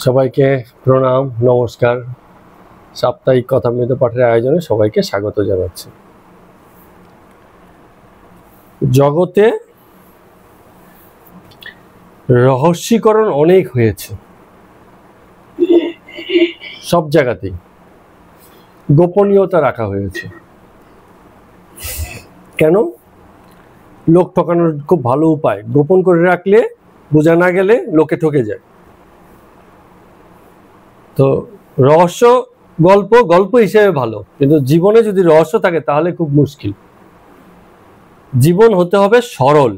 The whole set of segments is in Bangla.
সবাইকে প্রণাম, নমস্কার। সাপ্তাহিক কথামৃত পাঠের আয়োজনে সবাইকে স্বাগত জানাচ্ছি। জগতে রহস্যীকরণ অনেক হয়েছে, সব জায়গাতেই গোপনীয়তা রাখা হয়েছে। কেন? লোক ঠকানোর খুব ভালো উপায়, গোপন করে রাখলে বোঝা না গেলে লোকে ঠকে যায়। তো রহস্য গল্প গল্প হিসেবে ভালো, কিন্তু জীবনে যদি রহস্য থাকে তাহলে খুব মুশকিল। জীবন হতে হবে সরল,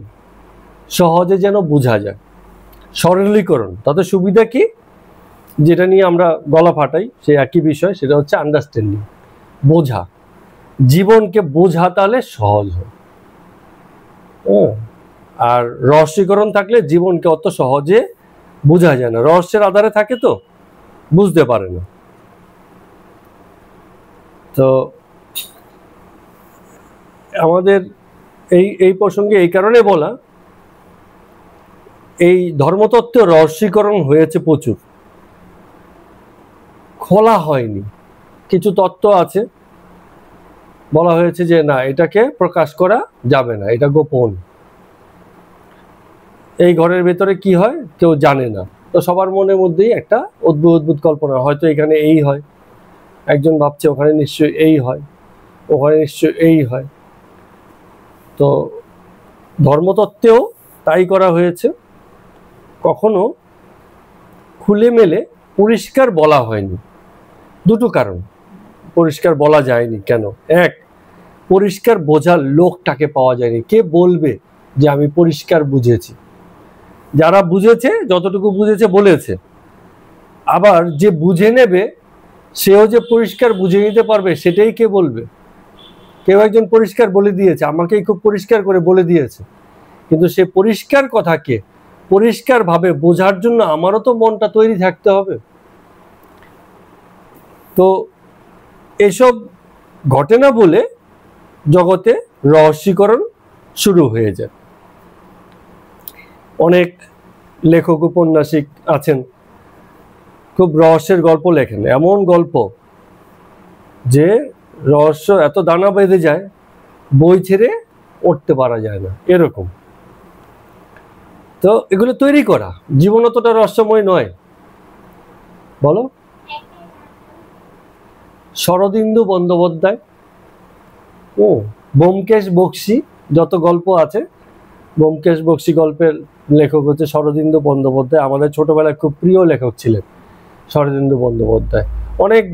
সহজে যেন বোঝা যায়। সরলীকরণ, তাতে সুবিধা কি? যেটা নিয়ে আমরা গলা ফাটাই সেই একই বিষয়, সেটা হচ্ছে আন্ডারস্ট্যান্ডিং, বোঝা। জীবনকে বোঝা তাহলে সহজ হয়। আর রহস্যীকরণ থাকলে জীবনকে অত সহজে বোঝা যায় না, রহস্যের আধারে থাকে তো বুঝতে পারে না। তো আমাদের এই প্রসঙ্গে এই কারণে বলা, এই ধর্মতত্ত্ব রহস্যীকরণ হয়েছে প্রচুর, খোলা হয়নি। কিছু তত্ত্ব আছে বলা হয়েছে যে না, এটাকে প্রকাশ করা যাবে না, এটা গোপন, এই ঘরের ভেতরে কি হয় কেউ জানে না। তো সবার মনের মধ্যেই একটা অদ্ভুত অদ্ভুত কল্পনা, হয়তো এখানে এই হয়, একজন ভাবছে ওখানে নিশ্চয়ই এই হয়, ওখানে নিশ্চয়ই এই হয়। তো ধর্মতত্ত্বেও তাই করা হয়েছে, কখনো খুলে মেলে পরিষ্কার বলা হয়নি। দুটো কারণ পরিষ্কার বলা যায়নি কেন। এক, পরিষ্কার বোঝার লোকটাকে পাওয়া যায়নি। কে বলবে যে আমি পরিষ্কার বুঝেছি? যারা বুঝেছে যতটুকু বুঝেছে বলেছে, আবার যে বুঝে নেবে সেও যে পরিষ্কার বুঝে নিতে পারবে সেটাই কে বলবে? কেউ একজন পরিষ্কার বলে দিয়েছে, আমাকেই খুব পরিষ্কার করে বলে দিয়েছে, কিন্তু সে পরিষ্কার কথাকে পরিষ্কার ভাবে বোঝার জন্য আমারও তো মনটা তৈরি থাকতে হবে। তো এসব ঘটে না বলে জগতে রহস্যীকরণ শুরু হয়ে যায়। অনেক লেখক উপন্যাসিক আছেন, খুব রহস্যের গল্প লেখেন, এমন গল্প যে রহস্য এত দানা বেঁধে যায় বই ছেড়ে উঠতে পারা যায় না, এরকম। তো এগুলো তৈরি করা, জীবন অতটা রহস্যময় নয়, বলো। শরদিন্দু বন্দ্যোপাধ্যায়, ব্যোমকেশ বক্সী, যত গল্প আছে ব্যোমকেশ বক্সী গল্পের লেখক হচ্ছে শরদিন্দু বন্দ্যোপাধ্যায়। আমাদের ছোটবেলায় খুব প্রিয় লেখক ছিলেন শরদিন্দু বন্দ্যোপাধ্যায়। অনেক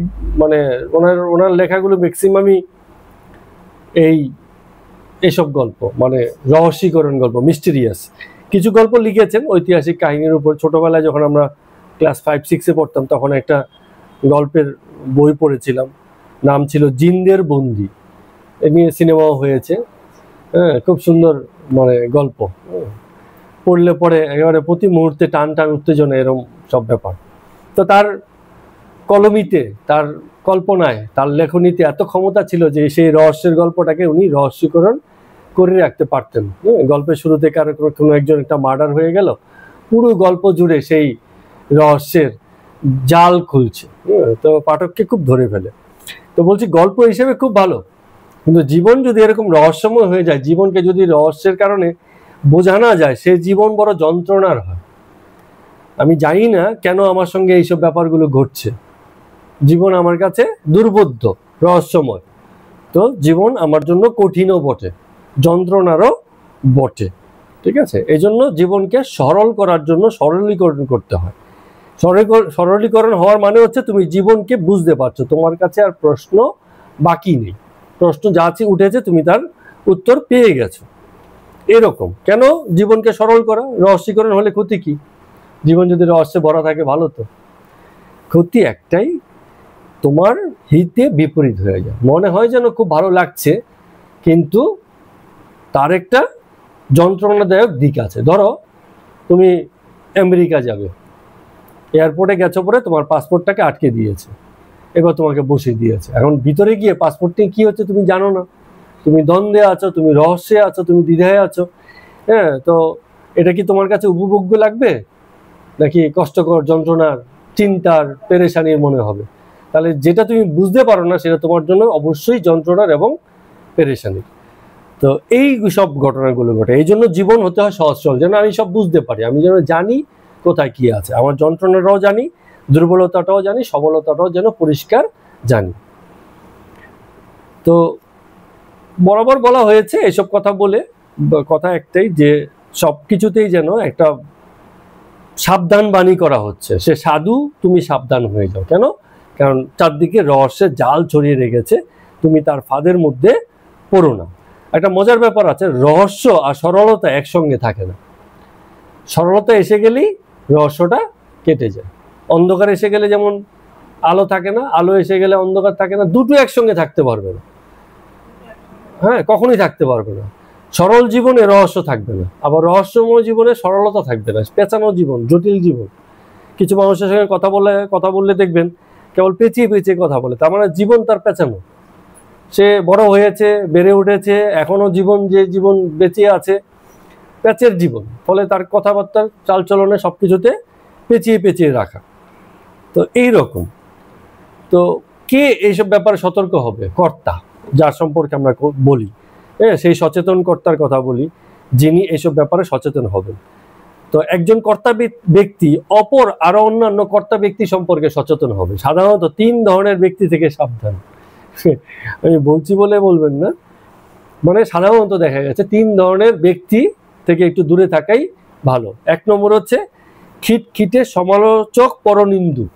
ওনার লেখাগুলো ম্যাক্সিমামই এইসব গল্প, মানে রহস্যীকরণ গল্প, মিস্টেরিয়াস। কিছু গল্প লিখেছেন ঐতিহাসিক কাহিনীর উপর। ছোটবেলায় যখন আমরা ক্লাস 5-6-এ পড়তাম তখন একটা গল্পের বই পড়েছিলাম, নাম ছিল জিন্দের বন্দি। এ নিয়ে সিনেমাও হয়েছে। খুব সুন্দর মানে গল্প, পড়লে পরে একেবারে প্রতি মুহূর্তে টান টান উত্তেজনা, এরকম সব ব্যাপার। তো তার কলমিতে, তার কল্পনায়, তার লেখনীতে এত ক্ষমতা ছিল যে সেই রহস্যের গল্পটাকে উনি রহস্যীকরণ করে রাখতে পারতেন। গল্পের শুরুতে কারো কোনো একজন একটা মার্ডার হয়ে গেল, পুরো গল্প জুড়ে সেই রহস্যের জাল খুলছে, তো পাঠককে খুব ধরে ফেলে। তো বলছি গল্প হিসেবে খুব ভালো, কিন্তু জীবন যদি এরকম রহস্যময় হয়ে যায়, জীবনকে যদি রহস্যের কারণে বোঝা না যায়, সে জীবন বড় যন্ত্রণার হয়। আমি জানি না কেন আমার সঙ্গে এইসব ব্যাপারগুলো ঘটছে। জীবন আমার কাছে দুর্বোধ্য, রহস্যময়, তো জীবন আমার জন্য কঠিনও বটে, যন্ত্রণারও বটে। ঠিক আছে, এই জন্য জীবনকে সরল করার জন্য সরলীকরণ করতে হয়। সরলীকরণ হওয়ার মানে হচ্ছে তুমি জীবনকে বুঝতে পারছো, তোমার কাছে আর প্রশ্ন বাকি নেই, প্রশ্ন যা উঠেছে তুমি তার উত্তর পেয়ে গেছো, এরকম। কেন জীবনকে সরল করা? রহস্যীকরণ হলে ক্ষতি কি? জীবন যদি রহস্যে ভরা থাকে ভালো তো। ক্ষতি একটাই, তোমার হিতে বিপরীত হয়ে যায়, মনে হয় যেন খুব ভালো লাগছে, কিন্তু তার একটা যন্ত্রণাদায়ক দিক আছে। ধরো তুমি আমেরিকা যাবে, এয়ারপোর্টে গেছো, পরে তোমার পাসপোর্টটাকে আটকে দিয়েছে, এবার তোমাকে বসিয়ে দিয়েছে। এখন ভিতরে গিয়ে পাসপোর্ট নিয়ে কি হচ্ছে তুমি জানো না, তুমি দ্বন্দ্বে আছো, তুমি রহস্যে আছো, তুমি দ্বিধায় আছো। তো এটা কি তোমার কাছে উপভোগ্য লাগবে নাকি কষ্টকর যন্ত্রণার চিন্তার, পেরেশানির মনে হবে। তাহলে যেটা তুমি বুঝতে পারো না সেটা তোমার জন্য অবশ্যই যন্ত্রণার এবং পেরেশানির। তো এই সব ঘটনাগুলো ঘটে। এই জন্য জীবন হতে হয় সহজ সরল, যেন আমি সব বুঝতে পারি, আমি যেন জানি কোথায় কি আছে, আমার যন্ত্রণাটাও জানি, দুর্বলতাটাও জানি, সবলতাটাও যেন পরিষ্কার জানি। তো বরাবর বলা হয়েছে এসব কথা বলে, কথা একটাই যে সব কিছুতেই যেন একটা সাবধান বাণী করা হচ্ছে, সে সাধু তুমি সাবধান হয়ে যাও। কেন? কারণ চারদিকে রহস্যের জাল ছড়িয়ে রেখেছে, তুমি তার ফাঁদের মধ্যে পড়ো না। একটা মজার ব্যাপার আছে, রহস্য আর সরলতা একসঙ্গে থাকে না। সরলতা এসে গেলেই রহস্যটা কেটে যায়। অন্ধকার এসে গেলে যেমন আলো থাকে না, আলো এসে গেলে অন্ধকার থাকে না, দুটো একসঙ্গে থাকতে পারবে না। হ্যাঁ, কখনোই থাকতে পারবে না। সরল জীবনে রহস্য থাকবে না, আবার রহস্যময় জীবনে সরলতা থাকবে না। পেঁচানো জীবন, জটিল জীবন। কিছু মানুষের সঙ্গে কথা বললে দেখবেন কেবল পেঁচিয়ে পেঁচিয়ে কথা বলে, তার মানে জীবন তার পেঁচানো। সে বড় হয়েছে, বেড়ে উঠেছে, এখনো জীবন, যে জীবন বেঁচে আছে, প্যাচের জীবন। ফলে তার কথাবার্তার চালচলনে সবকিছুতে পেঁচিয়ে পেঁচিয়ে রাখা। তো এই রকম। তো কে এইসব ব্যাপারে সতর্ক হবে? কর্তা, যার সম্পর্কে আমরা বলি, হ্যাঁ, সেই সচেতন কর্তার কথা বলি, যিনি এইসব ব্যাপারে সচেতন হবেন। তো একজন কর্তা ব্যক্তি অপর আরো অন্যান্য কর্তা ব্যক্তি সম্পর্কে সচেতন হবে। সাধারণত 3 ধরনের ব্যক্তি থেকে সাবধান। আমি বলছি বলে বলবেন না, মানে সাধারণত দেখা গেছে 3 ধরনের ব্যক্তি থেকে একটু দূরে থাকাই ভালো। 1 নম্বর হচ্ছে খিটখিটে সমালোচক পরনিন্দুক।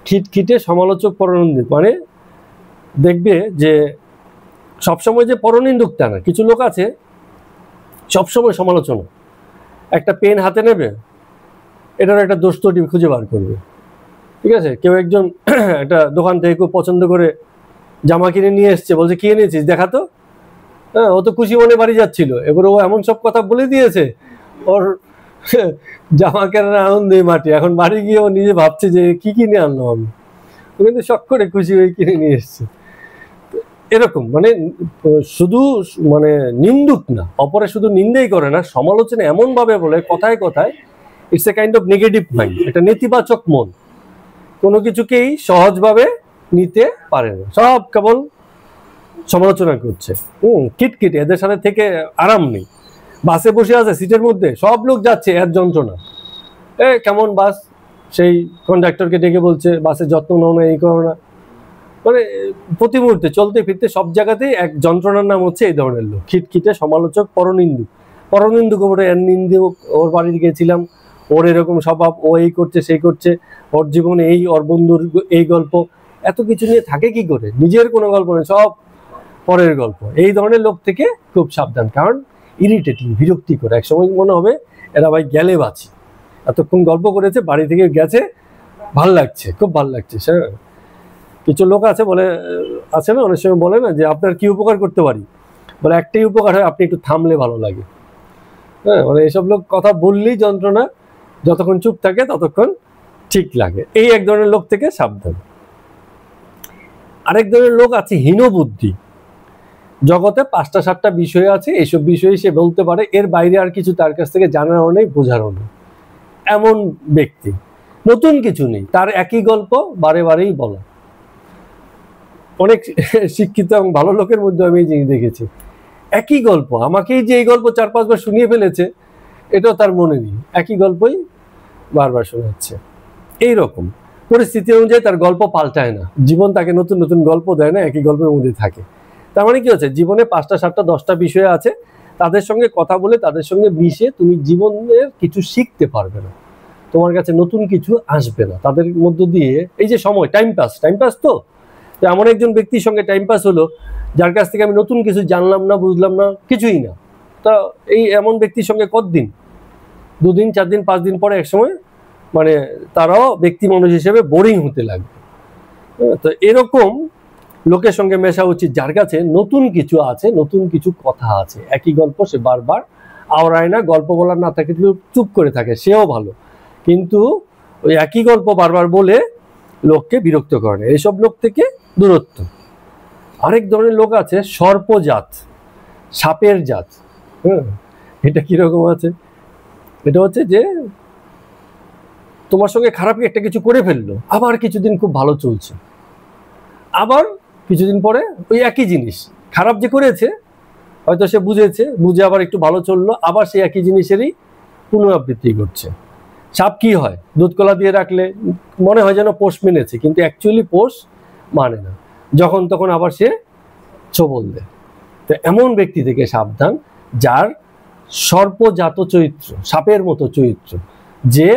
খিটখিটে সমালোচক পরনিন্দুক মানে দেখবে যে সবসময় যে পরনিন্দুক তা না, কিছু লোক আছে সবসময় সমালোচনা। একটা পেন হাতে নেবে, এটার একটা দোষ ত্রুটি খুঁজে বার করবে। ঠিক আছে, কেউ একজন একটা দোকান থেকে খুব পছন্দ করে জামা কিনে নিয়ে এসছে, বলছে কি এনেছিস দেখা তো। হ্যাঁ, ও তো খুশি মনে বাড়ি যাচ্ছিল, এবার ও এমন সব কথা বলে দিয়েছে, ওর জামা কেনার আনন্দই মাটি। এখন বাড়ি গিয়ে ও নিজে ভাবছে যে কি কিনে আনলাম আমি, ও কিন্তু শখ করে খুশি হয়ে কিনে নিয়ে এসছে। এরকম মানে শুধু মানে নিন্দুক না, অপরে শুধু নিন্দাই করে না, সমালোচনা এমন ভাবে বলে কথায় কথায়, it's a kind of negative mind, এটা নেতিবাচক মন। কোনো কিছুকেই সহজভাবে নিতে পারে না, সব কেবল সমালোচনা করছে। কিটকিটে, এদের সাথে থেকে আরাম নেই। বাসে বসে আছে সিটের মধ্যে, সব লোক যাচ্ছে, এর যন্ত্রণা। কেমন বাস, সেই কন্ডাক্টরকে ডেকে বলছে বাসের যত্ন নাও না, এই করো না। মানে প্রতি মুহূর্তে চলতে ফিরতে সব জায়গাতেই এক যন্ত্রণার নাম হচ্ছে এই ধরনের লোক, খিটখিটে সমালোচক পরনিন্দুক। পরনিন্দুক ওপরে এর নিন্দুক, ওর বাড়িতে গেছিলাম, ওর এরকম স্বভাব, ও এই করছে সেই করছে, ওর জীবনে এই, ওর বন্ধুর এই গল্প, এত কিছু নিয়ে থাকে কি করে? নিজের কোনো গল্প নেই, সব পরের গল্প। এই ধরনের লোক থেকে খুব সাবধান, কারণ ইরিটেটিং, বিরক্তিকর। একসময় মনে হবে এরা ভাই গেলে বাঁচি, এতক্ষণ গল্প করেছে, বাড়ি থেকে গেছে, ভাল লাগছে, খুব ভাল লাগছে। কিছু লোক আছে বলে, আছে না, অনেক সময় বলে না যে আপনার কি উপকার করতে পারি, বলে একটাই উপকার হয়, আপনি একটু থামলে ভালো লাগে। হ্যাঁ, মানে এইসব লোক কথা বললেই যন্ত্রণা, যতক্ষণ চুপ থাকে ততক্ষণ ঠিক লাগে। এই এক ধরনের লোক থেকে সাবধান। আরেক ধরনের লোক আছে হীনবুদ্ধি। জগতে 5টা 7টা বিষয় আছে, এইসব বিষয়ে সে বলতে পারে, এর বাইরে আর কিছু তার কাছ থেকে জানারও নেই, বোঝারও নেই। এমন ব্যক্তি, নতুন কিছু নেই, তার একই গল্প বারে বারেই বলা। অনেক শিক্ষিত এবং ভালো লোকের মধ্যে আমি এই জিনিস দেখেছি, একই গল্প, আমাকেই যে এই গল্প 4-5 বার শুনিয়ে ফেলেছে, এটাও তার মনে নেই, একই গল্পই বারবার শোনাচ্ছে। এইরকম পরিস্থিতি অনুযায়ী তার গল্প পাল্টায় না, জীবন তাকে নতুন নতুন গল্প দেয় না, একই গল্পের মধ্যে থাকে। তার মানে কি হচ্ছে, জীবনে 5টা 7টা 10টা বিষয় আছে, তাদের সঙ্গে কথা বলে, তাদের সঙ্গে মিশে তুমি জীবনের কিছু শিখতে পারবে না, তোমার কাছে নতুন কিছু আসবে না। তাদের মধ্য দিয়ে এই যে সময়, টাইম পাস তো এমন একজন ব্যক্তির সঙ্গে টাইম পাস হলো, যার কাছ থেকে আমি নতুন কিছু জানলাম না, বুঝলাম না, কিছুই না। তা এই এমন ব্যক্তির সঙ্গে কতদিন, 2 দিন 4 দিন 5 দিন পরে একসময় মানে তারাও ব্যক্তি মানুষ হিসেবে বোরিং হতে লাগবে। তো এরকম লোকের সঙ্গে মেশা উচিত, যার কাছে নতুন কিছু আছে, নতুন কিছু কথা আছে। একই গল্প সে বারবার আওড়ায় না, গল্প বলার না থাকে, চুপ করে থাকে, সেও ভালো, কিন্তু ওই একই গল্প বারবার বলে লোককে বিরক্ত করে না, এইসব লোক থেকে দূরত্ব। আরেক ধরনের লোক আছে সর্পজাত, সাপের জাত। এটা কিরকম আছে, এটা হচ্ছে যে তোমার সঙ্গে খারাপ একটা কিছু করে ফেললো, আবার কিছুদিন খুব ভালো চলছে, আবার কিছুদিন পরে ওই একই জিনিস, খারাপ যে করেছে হয়তো সে বুঝেছে, বুঝে আবার একটু ভালো চললো, আবার সেই একই জিনিসেরই পুনরাবৃত্তি করছে। সাপ কি হয়, দুধ কলা দিয়ে রাখলে মনে হয় যেন পোষ মেনেছে, কিন্তু অ্যাকচুয়ালি পোষ মানে না, যখন তখন আবার সে ছোবল দেয়। তো এমন ব্যক্তি থেকে সাবধান যার সর্পজাত চরিত্র, সাপের মতো চরিত্র, যে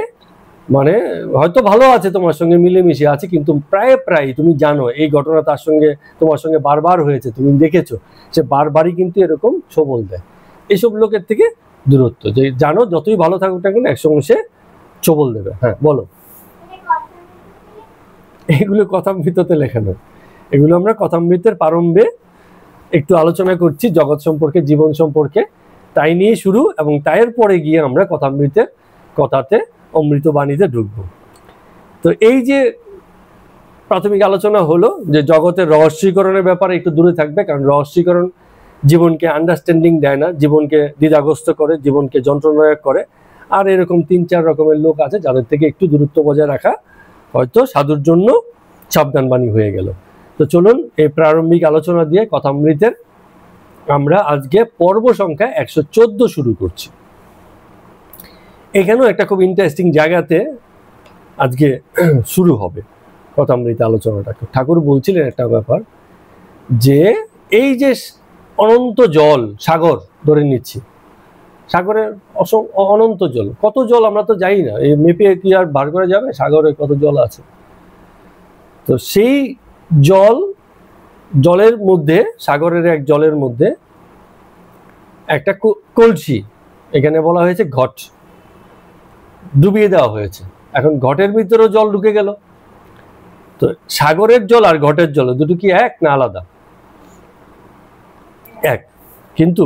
মানে হয়তো ভালো আছে, তোমার সঙ্গে মিলেমিশে আছে, কিন্তু প্রায় প্রায় তুমি জানো এই ঘটনা তার সঙ্গে তোমার সঙ্গে বারবার হয়েছে, তুমি দেখেছো, সে বারবারই কিন্তু এরকম ছোবল দেয়। এইসব লোকের থেকে দূরত্ব, যে জানো যতই ভালো থাকুক না কেন একসঙ্গে সে ছোবল দেবে। হ্যাঁ বলো। এগুলো কথামৃততে লেখানো, এগুলো আমরা কথামৃতের প্রারম্ভে একটু আলোচনা করছি জগৎ সম্পর্কে, জীবন সম্পর্কে, তাই নিয়ে শুরু, এবং তাইয়ের পরে গিয়ে আমরা কথামৃতের কথাতে অমৃত বাণীতে ঢুকবো। তো এই যে প্রাথমিক আলোচনা হলো যে জগতের রহস্যীকরণের ব্যাপারে একটু দূরে থাকবে, কারণ রহস্যীকরণ জীবনকে আন্ডারস্ট্যান্ডিং দেয় না, জীবনকে দ্বিধাগ্রস্ত করে, জীবনকে যন্ত্রণাদায়ক করে। আর এরকম 3-4 রকমের লোক আছে যাদের থেকে একটু দূরত্ব বজায় রাখা হয়তো সাধুর জন্য সাবধান বাণী হয়ে গেল। তো চলুন এই প্রারম্ভিক আলোচনা দিয়ে কথামৃতের আমরা আজকে পর্ব সংখ্যা 114 শুরু করছি। এখানেও একটা খুব ইন্টারেস্টিং জায়গাতে আজকে শুরু হবে কথামৃত আলোচনাটা। ঠাকুর বলছিলেন একটা ব্যাপার, যে এই যে অনন্ত জল, সাগর ধরে নিচ্ছি, সাগরের অনন্ত জল, কত জল আমরা তো জানি না, এই মেপে কি আর বার করা যাবে সাগরে কত জল আছে? তো সেই জলের মধ্যে, সাগরের এক জলের মধ্যে একটা কলসি, এখানে বলা হয়েছে ঘট, ডুবিয়ে দেওয়া হয়েছে। এখন ঘটের ভিতরেও জল ঢুকে গেল। তো সাগরের জল আর ঘটের জল দুটো কি এক না আলাদা? এক। কিন্তু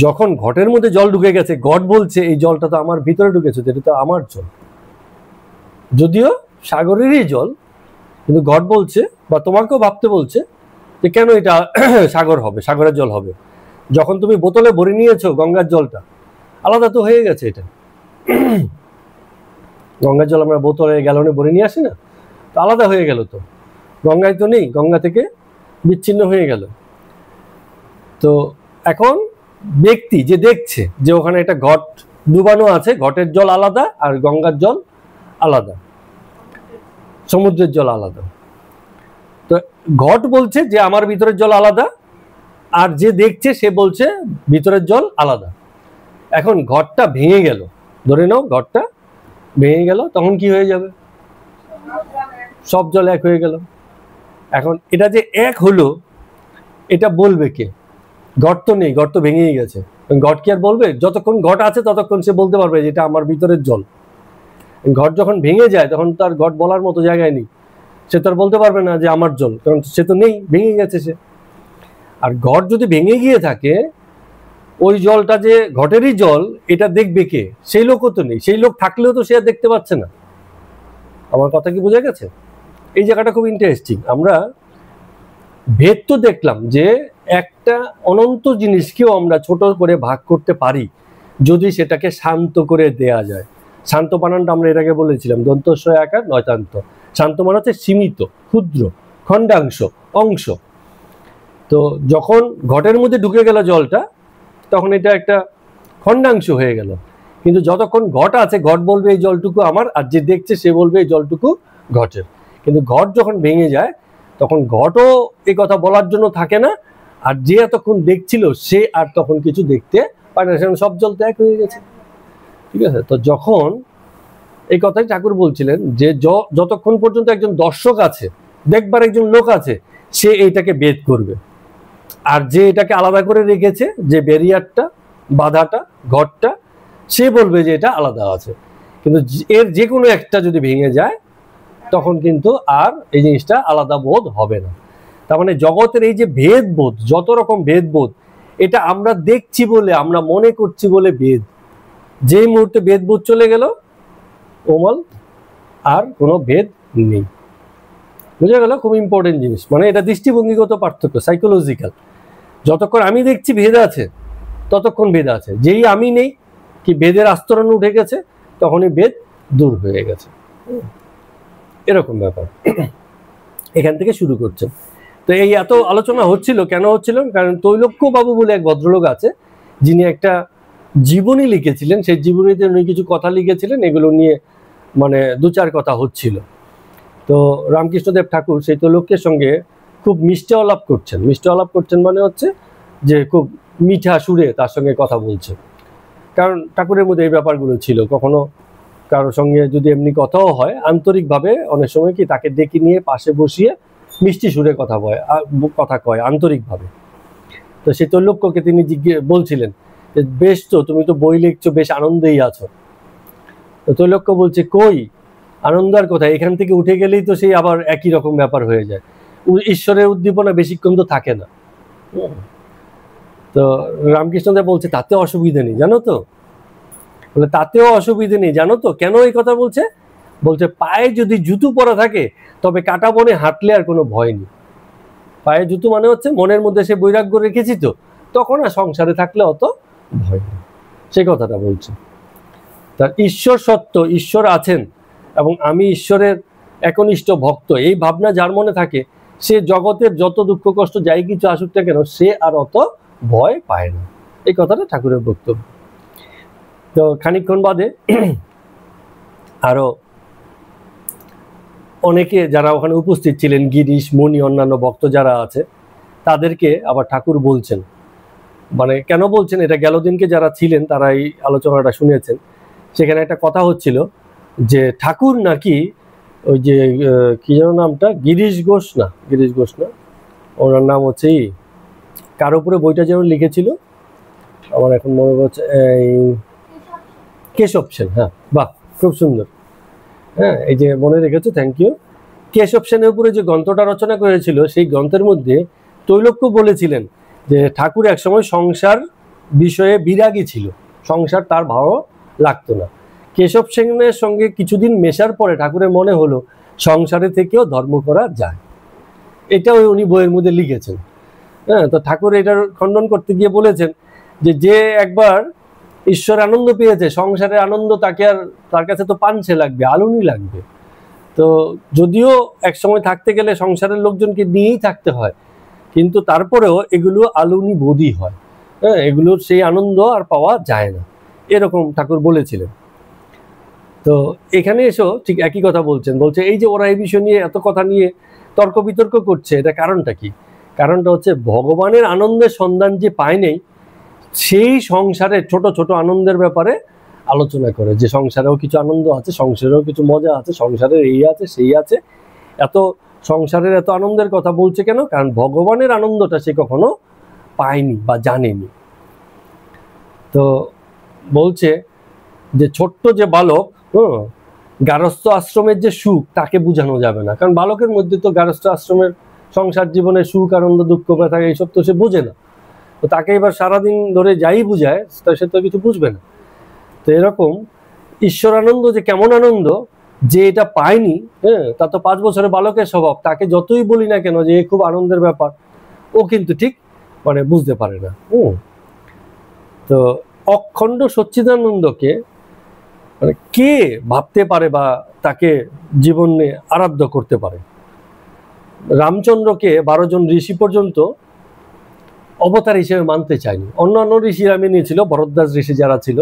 যখন ঘটের মধ্যে জল ঢুকে গেছে, ঘট বলছে এই জলটা তো আমার ভিতরে ঢুকেছে, এটা তো আমার জল, যদিও সাগরেরই জল, কিন্তু ঘট বলছে বা তোমাকেও ভাবতে বলছে যে কেন এটা সাগর হবে, সাগরের জল হবে। যখন তুমি বোতলে ভরে নিয়েছো গঙ্গার জলটা, আলাদা তো হয়ে গেছে। এটা গঙ্গার জল আমরা বোতলে গ্যালনে ভরে নিয়ে আসি না, তো আলাদা হয়ে গেল, তো গঙ্গায় তো নেই, গঙ্গা থেকে বিচ্ছিন্ন হয়ে গেল। তো এখন ব্যক্তি যে দেখছে যে ওখানে একটা ঘট ডুবানো আছে, ঘটের জল আলাদা আর গঙ্গার জল আলাদা, সমুদ্রের জল আলাদা। তো ঘট বলছে যে আমার ভিতরের জল আলাদা, আর যে দেখছে সে বলছে ভিতরের জল আলাদা। এখন ঘটটা ভেঙে গেল, ধরে নাও ঘটটা ভেঙে গেল, তখন কি হয়ে যাবে? সব জল এক হয়ে গেল। এখন এটা যে এক হলো এটা বলবে কে? ঘট তো নেই, ঘট তো ভেঙেই গেছে। ঘট কি আর বলবে? যতক্ষণ ঘট আছে ততক্ষণ সে বলতে পারবে যে এটা আমার ভিতরের জল। ঘট যখন ভেঙে যায় তখন তার ঘট বলার মতো জায়গায় নেই, সে তো আর বলতে পারবে না যে আমার জল, কারণ সে তো নেই, ভেঙে গেছে সে। আর ঘট যদি ভেঙে গিয়ে থাকে, ওই জলটা যে ঘটেরই জল এটা দেখবে কে? সেই লোকও তো নেই, সেই লোক থাকলেও তো সে আর দেখতে পাচ্ছে না। আমার কথা কি বোঝা গেছে? এই জায়গাটা খুব ইন্টারেস্টিং। আমরা ভেদ তো দেখলাম যে একটা অনন্ত জিনিসকেও আমরা ছোট করে ভাগ করতে পারি যদি সেটাকে শান্ত করে দেয়া যায়। শান্ত বানানটা আমরা এর আগে বলেছিলাম, দন্তস্ব আকার নয়তান্ত। শান্ত মানে হচ্ছে সীমিত, ক্ষুদ্র, খণ্ডাংশ, অংশ। তো যখন ঘটের মধ্যে ঢুকে গেল জলটা, তখন এটা একটা খণ্ডাংশ হয়ে গেল। কিন্তু যতক্ষণ ঘট আছে, ঘট বলবে এই জলটুকু আমার, আর যে দেখছে সে বলবে এই জলটুকু ঘটের। কিন্তু ঘট যখন ভেঙে যায় তখন ঘটও এই কথা বলার জন্য থাকে না, আর যে এতক্ষণ দেখছিল সে আর তখন কিছু দেখতে পায় না, সেখানে সব জল তো এক হয়ে গেছে। ঠিক আছে? তো যখন এই কথাই ঠাকুর বলছিলেন যে যতক্ষণ পর্যন্ত একজন দর্শক আছে, দেখবার একজন লোক আছে, সে এইটাকে ভেদ করবে। আর যে এটাকে আলাদা করে রেখেছে, যে ব্যারিয়ারটা, বাধাটা, ঘরটা, সে বলবে যে এটা আলাদা আছে। কিন্তু এর যে কোনো একটা যদি ভেঙে যায় তখন কিন্তু আর এই জিনিসটা আলাদা বোধ হবে না। তার মানে জগতের এই যে ভেদবোধ, যত রকম ভেদবোধ, এটা আমরা দেখছি বলে, আমরা মনে করছি বলে ভেদ। যেই মুহূর্তে ভেদবোধ চলে গেল ওমাল আর কোনো ভেদ নেই। বুঝা গেল? খুব ইম্পর্টেন্ট জিনিস। মানে এটা দৃষ্টিভঙ্গিগত পার্থক্য, সাইকোলজিক্যাল। যতক্ষণ আমি দেখছি ভেদ আছে ততক্ষণ ভেদ আছে, যেই আমি নেই, কি ভেদের আস্তরণ উঠে গেছে, তখনই ভেদ দূর হয়ে গেছে। এরকম ব্যাপার এখান থেকে শুরু করছেন। তো এই এত আলোচনা হচ্ছিল, কেন হচ্ছিল? কারণ তৈলক্য বাবু বলে এক ভদ্রলোক আছে, যিনি একটা জীবনী লিখেছিলেন। সেই জীবনীতে উনি কিছু কথা লিখেছিলেন, এগুলো নিয়ে মানে দু চার কথা হচ্ছিল। তো রামকৃষ্ণদেব ঠাকুর সেই তৈলক্যের সঙ্গে খুব মিষ্টি আলাপ করছেন। মিষ্টি আলাপ করছেন মানে হচ্ছে যে খুব মিঠা সুরে তার সঙ্গে কথা বলছেন। কারণ ঠাকুরের মধ্যে এই ব্যাপারগুলো ছিল, কখনো কারোর সঙ্গে যদি এমনি কথাও হয় আন্তরিকভাবে, অনেক সময় কি তাকে ডেকে নিয়ে পাশে বসিয়ে মিষ্টি সুরে কথা কয় আন্তরিকভাবে। তো সেই তৈলক্যকে তিনি বলছিলেন যে বেশ, তো তুমি তো বই লিখছো, বেশ আনন্দেই আছো। তো তৈলক্য বলছে, কই আনন্দার কথা, এখান থেকে উঠে গেলেই তো সেই আবার একই রকম ব্যাপার হয়ে যায়। ঈশ্বরের উদ্দীপনা বেশিক্ষণ তো থাকে না। তো রামকৃষ্ণদেব বলছে তাতে অসুবিধা নেই, জানো তো? বলে তাতেও অসুবিধে নেই, জানো তো কেন এই কথা বলছে? বলছে পায়ে যদি জুতো পরা থাকে তবে কাটা বনে হাঁটলে আর কোনো ভয় নেই। পায়ে জুতো মানে হচ্ছে মনের মধ্যে সে বৈরাগ্য রেখেছি, তো তখন আর সংসারে থাকলে অত ভয় নেই, সে কথাটা বলছে। তার ঈশ্বর সত্য, ঈশ্বর আছেন এবং আমি ঈশ্বরের একনিষ্ঠ ভক্ত, এই ভাবনা যার মনে থাকে সে জগতের যত দুঃখ কষ্ট যাই কিছু আসুক না কেন সে আর অত ভয় পায় না। এই কথাটা ঠাকুরের বক্তব্য। তো খানিকক্ষণ বাদে আরো অনেকে যারা ওখানে উপস্থিত ছিলেন, গিরিশ, মণি, অন্যান্য ভক্ত যারা আছে, তাদেরকে আবার ঠাকুর বলছেন। মানে কেন বলছেন এটা গেল দিনকে যারা ছিলেন তারা এই আলোচনাটা শুনেছেন। সেখানে একটা কথা হচ্ছিল যে ঠাকুর নাকি ওই যে কি যেন নামটা, গিরিশ ঘোষ না, ওনার নাম হচ্ছে কার উপরে বইটা যেন লিখেছিল আমার এখন মনে পড়ছে, কেশব সেন। হ্যাঁ, বাহ, খুব সুন্দর। হ্যাঁ, এই যে মনে রেখেছো, থ্যাংক ইউ। কেশব সেনের উপরে যে গ্রন্থটা রচনা করেছিল, সেই গ্রন্থের মধ্যে তৈলক্য বলেছিলেন যে ঠাকুর একসময় সংসার বিষয়ে বিরাগী ছিল, সংসার তার ভালো লাগতো না। কেশব সেনের সঙ্গে কিছুদিন মেশার পরে ঠাকুরের মনে হলো সংসারে থেকেও ধর্ম করা যায়। এটাও উনি বইয়ের মধ্যে লিখেছেন। হ্যাঁ, তো ঠাকুর এটার খণ্ডন করতে গিয়ে বলেছেন যে যে একবার ঈশ্বর আনন্দ পেয়েছে, সংসারের আনন্দ তাকে আর তার কাছে তো পাঞ্ছে লাগবে, আলুনি লাগবে। তো যদিও একসময় থাকতে গেলে সংসারের লোকজনকে নিয়েই থাকতে হয়, কিন্তু তারপরেও এগুলো আলুনি বোধই হয়। হ্যাঁ, এগুলোর সেই আনন্দ আর পাওয়া যায় না, এরকম ঠাকুর বলেছিলেন। তো এখানে এসো ঠিক একই কথা বলছেন। বলছে এই যে ওরা এই বিষয় নিয়ে এত কথা নিয়ে তর্ক বিতর্ক করছে, এটা কারণটা কি? কারণটা হচ্ছে ভগবানের আনন্দের সন্ধান যে পায় নেই, সেই সংসারের ছোট ছোট আনন্দের ব্যাপারে আলোচনা করে, যে সংসারেও কিছু আনন্দ আছে, সংসারেও কিছু মজা আছে, সংসারের এই আছে সেই আছে। এত সংসারের এত আনন্দের কথা বলছে কেন? কারণ ভগবানের আনন্দটা সে কখনো পায়নি বা জানেনি। তো বলছে যে ছোট্ট যে বালক, গারস্থ আশ্রমের যে সুখ তাকে বোঝানো যাবে না, কারণ বালকের মধ্যে তো গারস্থ আশ্রমের সংসার জীবনের সুখ আনন্দ দুঃখ ব্যথা এইসব তো সে বোঝে না। তো তাকে এবার সারাদিন ধরে যাই বুঝায় সে তো কিছু বুঝবে না। তো এরকম ঈশ্বর আনন্দ যে কেমন আনন্দ, যে এটা পায়নি, হ্যাঁ, তা তো 5 বছরের বালকের স্বভাব, তাকে যতই বলি না কেন যে খুব আনন্দের ব্যাপার, ও কিন্তু ঠিক মানে বুঝতে পারে না। তো অখণ্ড সচ্চিদানন্দকে মানে কে ভাবতে পারে বা তাকে জীবনে আরাধ্য করতে পারে? রামচন্দ্রকে 12 জন ঋষি পর্যন্ত অবতার হিসেবে মানতে চায়নি। অন্যান্য ঋষিরা মেনেছিল, ভরদ্বাজ ঋষি যারা ছিল,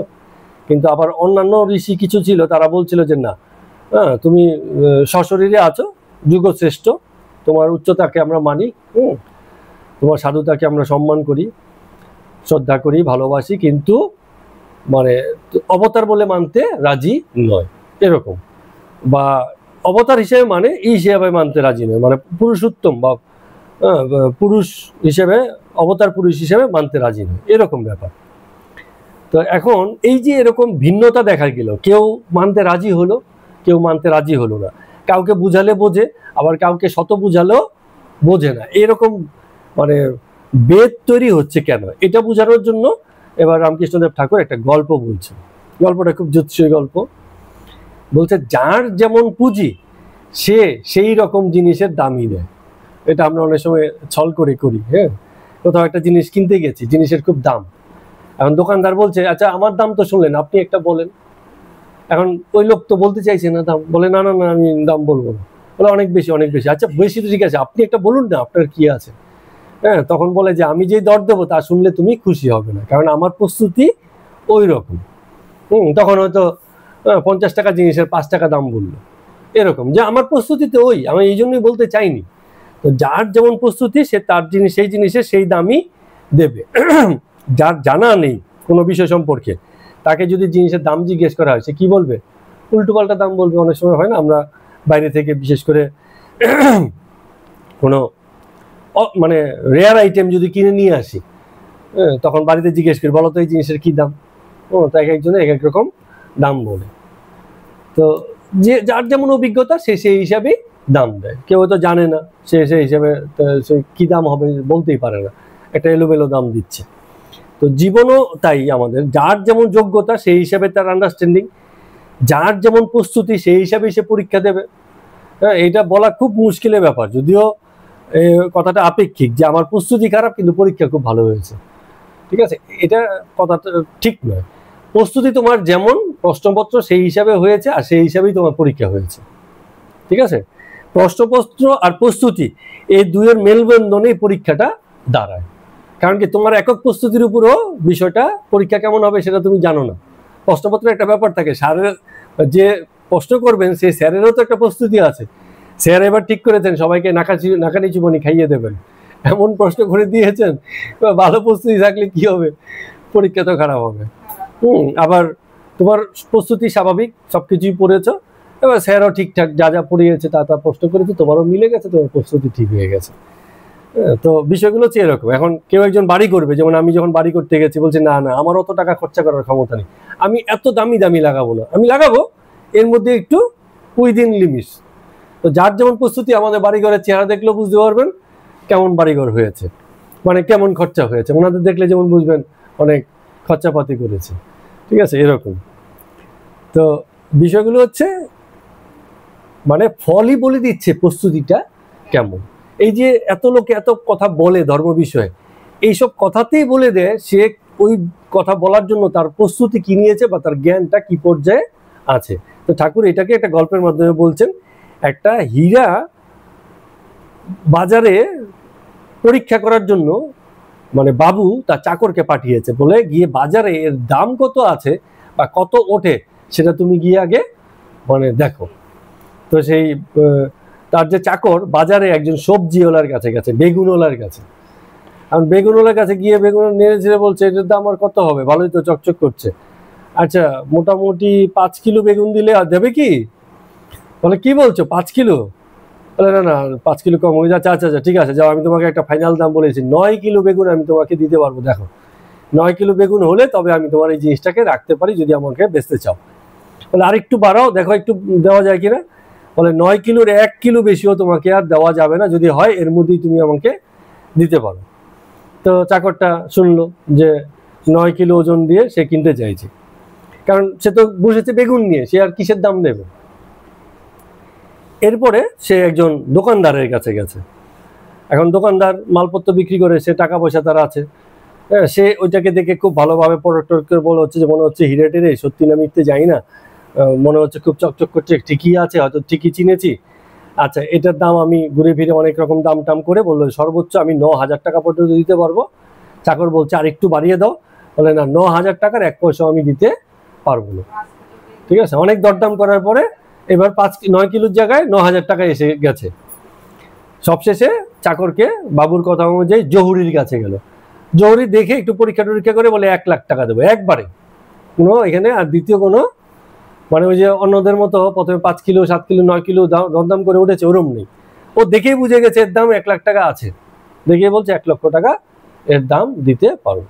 কিন্তু আবার অন্যান্য ঋষি কিছু ছিল তারা বলছিল যে না, তুমি সশরীরে আছো, যুগশ্রেষ্ঠ, তোমার উচ্চতাকে আমরা মানি, তোমার সাধুতাকে আমরা সম্মান করি, শ্রদ্ধা করি, ভালোবাসি, কিন্তু মানে অবতার বলে মানতে রাজি নয়, এরকম। বা অবতার হিসেবে মানে এই হিসেবে মানতে রাজি নয়, মানে পুরুষোত্তম বা পুরুষ হিসেবে, অবতার পুরুষ হিসেবে মানতে রাজি নয়, এরকম ব্যাপার। তো এখন এই যে এরকম ভিন্নতা দেখা গেল, কেউ মানতে রাজি হলো, কেউ মানতে রাজি হলো না, কাউকে বুঝালে বোঝে, আবার কাউকে শত বুঝালেও বোঝে না, এরকম মানে বেদ তৈরি হচ্ছে কেন? এটা বোঝানোর জন্য এবার রামকৃষ্ণদেব ঠাকুর একটা গল্প বলছেন। গল্পটা খুব জুৎসই গল্প। বলছে যার যেমন পুঁজি সে সেই রকম জিনিসের দামই দেয়। এটা আমরা অনেক সময় ছল করে করি। হ্যাঁ, কোথাও একটা জিনিস কিনতে গেছি, জিনিসের খুব দাম, এখন দোকানদার বলছে আচ্ছা আমার দাম তো শুনলেন, আপনি একটা বলেন। এখন ওই লোক তো বলতে চাইছে না দাম, বলে না না না আমি দাম বলবো না, বলে অনেক বেশি অনেক বেশি। আচ্ছা বেশি তো ঠিক আছে, আপনি একটা বলুন না আপনার কি আছে। হ্যাঁ, তখন বলে যে আমি যেই দর দেবো তা শুনলে তুমি খুশি হবে না, কারণ আমার প্রস্তুতি ওই রকম। তখন হয়তো 50 টাকা জিনিসের 5 টাকা দাম বললো, এরকম যে আমার প্রস্তুতি তো ওই, আমি এই জন্যই বলতে চাইনি। তো যার যেমন প্রস্তুতি সে তার জিনিস সেই জিনিসের সেই দামই দেবে। যার জানা নেই কোনো বিষয় সম্পর্কে, তাকে যদি জিনিসের দাম জিজ্ঞেস করা হয় সে কি বলবে? উল্টো পাল্টা দাম বলবে। অনেক সময় হয় না, আমরা বাইরে থেকে বিশেষ করে কোনো মানে রেয়ার আইটেম যদি কিনে নিয়ে আসি, তখন বাড়িতে জিজ্ঞেস করি বলো তো এই জিনিসের কি দাম। তো এক একজনে এক এক রকম দাম বলে। তো যে যার যেমন অভিজ্ঞতা সে সেই হিসাবেই দাম দেয়। কেউ তো জানে না, সে সেই হিসাবে সে কি দাম হবে বলতেই পারে না, একটা এলোমেলো দাম দিচ্ছে। তো জীবনও তাই, আমাদের যার যেমন যোগ্যতা সেই হিসাবে তার আন্ডারস্ট্যান্ডিং, যার যেমন প্রস্তুতি সেই হিসাবে সে পরীক্ষা দেবে। হ্যাঁ, এটা বলা খুব মুশকিলের ব্যাপার, যদিও কথাটা আপেক্ষিক, যে আমার প্রস্তুতি খারাপ কিন্তু পরীক্ষা খুব ভালো হয়েছে। ঠিক আছে, এটা কথাটা ঠিক নয়। প্রস্তুতি তোমার যেমন, প্রশ্নপত্র সেই হিসাবে হয়েছে আর সেই হিসাবেই তোমার পরীক্ষা হয়েছে। ঠিক আছে, প্রশ্নপত্র আর প্রস্তুতি এই দুইয়ের মেলবন্ধনেই পরীক্ষাটা দাঁড়ায়। কারণ কি, তোমার একক প্রস্তুতির উপরও বিষয়টা পরীক্ষা কেমন হবে সেটা তুমি জানো না। প্রশ্নপত্রের একটা ব্যাপার থাকে, স্যারের যে প্রশ্ন করবেন সেই স্যারেরও তো একটা প্রস্তুতি আছে। স্যার এবার ঠিক করেছেন সবাইকে নাকানি চুবনি খাইয়ে দেবেন, এমন প্রশ্ন করে দিয়েছেন। ভালো প্রস্তুতি থাকলে কি হবে, পরীক্ষা তো খারাপ হবে। আবার তোমার প্রস্তুতি স্বাভাবিক, সবকিছুই পড়েছো, এবার স্যারও ঠিকঠাক যা যা পড়িয়েছে তা তা প্রশ্ন করেছে, তোমারও মিলে গেছে, তোমার প্রস্তুতি ঠিক হয়ে গেছে। তো বিষয়গুলো হচ্ছে এরকম। এখন কেউ একজন বাড়ি করবে, যেমন আমি যখন বাড়ি করতে গেছি বলছি না না আমার অত টাকা খরচা করার ক্ষমতা নেই, আমি এত দামি দামি লাগাবো না, আমি লাগাবো এর মধ্যে একটু উইদিন লিমিটস। তো যার যেমন প্রস্তুতি, আমাদের বাড়িঘরের চেহারা দেখলেও বুঝতে পারবেন কেমন বাড়িঘর হয়েছে, মানে কেমন খরচা হয়েছে। ওনাদের দেখলে যেমন বুঝবেন অনেক খরচাপাতি করেছে। ঠিক আছে, এরকম। তো বিষয়গুলো হচ্ছে মানে ফলই বলে দিচ্ছে প্রস্তুতিটা কেমন। এই যে এত লোকে এত কথা বলে ধর্ম বিষয়ে, এইসব কথাতেই বলে দেয় সে ওই কথা বলার জন্য তার প্রস্তুতি কি নিয়েছে বা তার জ্ঞানটা কি পর্যায়ে আছে। তো ঠাকুর এটাকে একটা গল্পের মাধ্যমে বলছেন, একটা হীরা বাজারে পরীক্ষা করার জন্য মানে বাবু তার চাকরকে পাঠিয়েছে, বলে গিয়ে বাজারে এর দাম কত আছে বা কত ওঠে সেটা তুমি গিয়ে আগে মানে দেখো। তো সেই তার যে চাকর বাজারে একজন সবজিওয়ালার কাছে গেছে, বেগুনওয়ালার কাছে। আর বেগুনওয়ালার কাছে গিয়ে বেগুন নেড়ে ছেড়ে বলছে এটার দাম আর কত হবে, ভালোই তো চকচক করছে, আচ্ছা মোটামুটি 5 কিলো বেগুন দিলে আর দেবে কি? বলে কি বলছো 5 কিলো? বলে না না 5 কিলো কম হয়ে যাচ্ছে। আচ্ছা আচ্ছা ঠিক আছে, যাও আমি তোমাকে একটা ফাইনাল দাম বলেছি, 9 কিলো বেগুন আমি তোমাকে দিতে পারবো, দেখো 9 কিলো বেগুন হলে তবে আমি তোমার এই জিনিসটাকে রাখতে পারি যদি আমাকে বেচতে চাও। বলে আর একটু বাড়াও, দেখো একটু দেওয়া যায় কিনা। বলে 9 কিলোর 1 কিলো বেশিও তোমাকে আর দেওয়া যাবে না, যদি হয় এর মধ্যেই তুমি আমাকে দিতে পারো। তো চাকরটা শুনলো যে 9 কিলো ওজন দিয়ে সে কিনতে চাইছে, কারণ সে তো বসেছে বেগুন নিয়ে, সে আর কিসের দাম দেবে। এরপরে সে একজন দোকানদারের কাছে গেছে। এখন দোকানদার মালপত্র বিক্রি করে, সে টাকা পয়সা তার আছে। হ্যাঁ, সে ওইটাকে দেখে খুব ভালোভাবে প্রোডাক্টকে বলে হচ্ছে যে মনে হচ্ছে হিরে টিরে, সত্যি না মিথ্যে যাই না, মনে হচ্ছে খুব চকচক করছে, ঠিকই আছে, হয়তো ঠিকই চিনেছি। আচ্ছা এটার দাম আমি ঘুরে ফিরে অনেক রকম দাম টাম করে বললো সর্বোচ্চ আমি 9,000 টাকা পর্যন্ত দিতে পারবো। চাকর বলছে আর একটু বাড়িয়ে দাও। বলে না 9,000 টাকার 1 পয়সা আমি দিতে পারবো না। ঠিক আছে, অনেক দরদাম করার পরে এবার 9 কিলোর জায়গায় 9,000 টাকা এসে গেছে। সবশেষে চাকরকে বাবুর কথা অনুযায়ী জহুরির কাছে গেল। জহুরি দেখে একটু পরীক্ষা টরীক্ষা করে বলে 1 লাখ টাকা দেবো একবারে, কোনো এখানে আর দ্বিতীয় কোনো মানে ওই যে অন্যদের মতো প্রথমে 5 কিলো 7 কিলো 9 কিলো দরদাম করে উঠেছে ওরম নেই। ও দেখেই বুঝে গেছে এর দাম 1 লাখ টাকা আছে, দেখে বলছে 1 লক্ষ টাকা এর দাম দিতে পারো।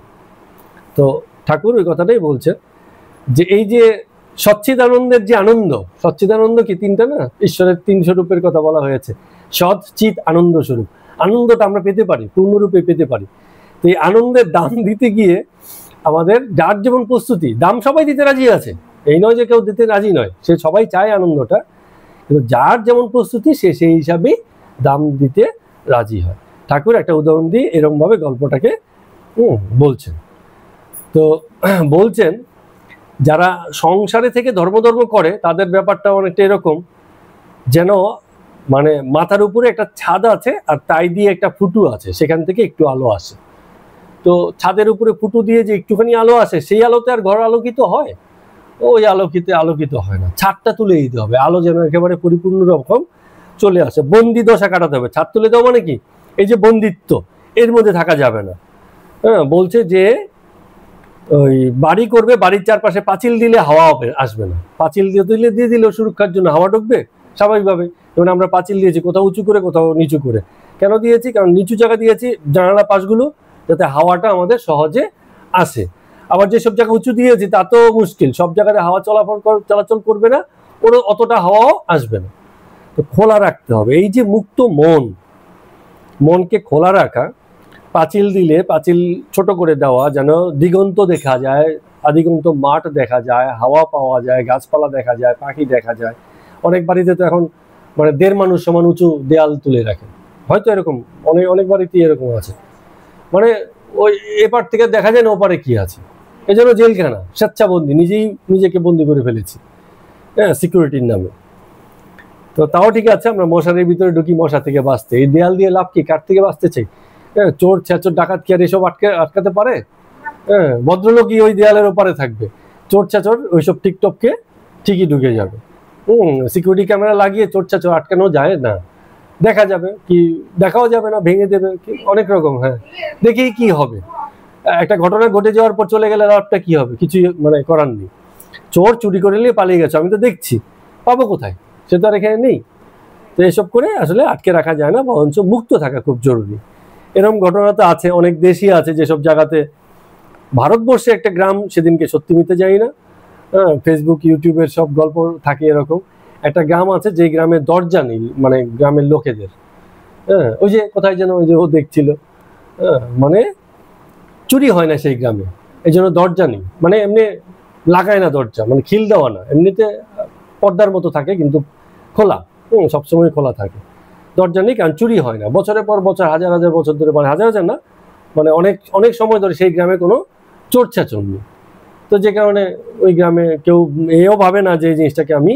তো ঠাকুর ওই কথাটাই বলছে যে এই যে সচ্চিদানন্দের যে আনন্দ, সচ্চিদানন্দ কি 3টা না, ঈশ্বরের 3 স্বরূপের কথা বলা হয়েছে, সৎ চিৎ আনন্দ স্বরূপ। আনন্দটা আমরা পেতে পারি, পূর্ণরূপে পেতে পারি। তো এই আনন্দের দাম দিতে গিয়ে আমাদের যার যেমন প্রস্তুতি, দাম সবাই দিতে রাজি আছে, এই নয় যে কেউ দিতে রাজি নয়, সে সবাই চায় আনন্দটা, কিন্তু যার যেমন প্রস্তুতি সে সেই হিসাবেই দাম দিতে রাজি হয়। ঠাকুর একটা উদাহরণ দিয়ে এরকম ভাবে গল্পটাকে বলছেন। তো বলছেন যারা সংসারে থেকে ধর্ম করে তাদের ব্যাপারটা অনেকটা এরকম, যেন মানে মাথার উপরে একটা ছাদ আছে আর তাই দিয়ে একটা ফুটু আছে, সেখান থেকে একটু আলো আসে। তো ছাদের উপরে ফুটু দিয়ে যে একটুখানি আলো আসে, সেই আলোতে আর ঘর আলোকিত হয়? ওই আলোকিত হয় না। ছাদটা তুলে দিতে হবে, আলো যেন একেবারে পরিপূর্ণ রকম চলে আসে। বন্দি দশা কাটাতে হবে। ছাদ তুলে দেওয়া মানে কি, এই যে বন্দিত্ব, এর মধ্যে থাকা যাবে না। হ্যাঁ, বলছে যে ওই বাড়ি করবে, বাড়ির চারপাশে পাঁচিল দিলে হাওয়া আসবে না। পাঁচিল দিয়ে দিলে সুরক্ষার জন্য হাওয়া ঢুকবে স্বাভাবিকভাবে। যেমন আমরা পাঁচিল দিয়েছি, কোথাও উঁচু করে কোথাও নিচু করে। কেন দিয়েছি? কারণ নিচু জায়গা দিয়েছি জানালা পাশগুলো, যাতে হাওয়াটা আমাদের সহজে আসে। আবার যেসব জায়গা উঁচু দিয়েছি তা তো মুশকিল, সব জায়গাতে হাওয়া চলাচল করবে না, ওর অতটা হাওয়াও আসবে না। তো খোলা রাখতে হবে। এই যে মুক্ত মনকে খোলা রাখা, পাঁচিল দিলে পাঁচিল ছোট করে দেওয়া, যেন দিগন্ত দেখা যায়, আদিগন্ত মাঠ দেখা যায়, হাওয়া পাওয়া যায়, গাছপালা দেখা যায়, পাখি দেখা যায়। অনেক বাড়িতে তো এখন মানে 1.5 মানুষ সমান উঁচু দেয়াল তুলে রাখে, হয়তো এরকম অনেক বাড়িতেই এরকম আছে। মানে ওই এপার থেকে দেখা যায় না ওপারে কি আছে। এই জন্য জেলখানা, স্বেচ্ছাবন্দি, নিজেকে বন্দি করে ফেলেছি, হ্যাঁ, সিকিউরিটির নামে। তো তাও ঠিক আছে, আমরা মশারির ভিতরে ঢুকি মশা থেকে বাঁচতে। এই দেয়াল দিয়ে লাভ কি? কার থেকে বাঁচতে চাই? হ্যাঁ, চোর ছেচর ডাকাত কি আর এসব আটকাতে পারে? হ্যাঁ, ভদ্রলোকই ওই দেয়ালের ওপারে থাকবে, চোর ছেচর ওইসব টিকটককে ঠিকই ঢুকে যাবে। সিকিউরিটি ক্যামেরা লাগিয়ে চোর ছেচর আটকানো যায় না। দেখা যাবে কি, দেখাও যাবে না, ভেঙে দেবে অনেক রকম। হ্যাঁ, দেখেই কি হবে? একটা ঘটনা ঘটে যাওয়ার পর চলে গেলে লাভটা কি হবে? কিছুই মানে করার নেই। চোর চুরি করে নিয়ে পালিয়ে গেছে, আমি তো দেখছি, পাবো কোথায়? সে তো আর এখানে নেই। তো এসব করে আসলে আটকে রাখা যায় না, বরঞ্চ মুক্ত থাকা খুব জরুরি। এরকম ঘটনা তো আছে, অনেক দেশই আছে যেসব জায়গাতে, ভারতবর্ষে একটা গ্রাম, সেদিনকে সত্যি মিথ্যে জানি না, হ্যাঁ, ফেসবুক ইউটিউবের সব গল্প থাকে এরকম। একটা গ্রাম আছে যে গ্রামে দরজা নেই, মানে গ্রামের লোকেদের। হ্যাঁ, ওই যে কোথায় যেন ওই যে ও দেখছিল, হ্যাঁ, মানে চুরি হয় না সেই গ্রামে, এই জন্য দরজা নেই। মানে এমনি লাগায় না দরজা, মানে খিল দেওয়া না, এমনিতে পর্দার মতো থাকে কিন্তু খোলা, সবসময় খোলা থাকে। দরজা নেই কারণ চুরি হয় না, বছরের পর বছর, হাজার হাজার বছর ধরে, মানে হাজার হাজার না, মানে অনেক সময় ধরে সেই গ্রামে কোনো চোর ছেচর নেই। তো যে কারণে ওই গ্রামে কেউ এও ভাবে না যে এই জিনিসটাকে আমি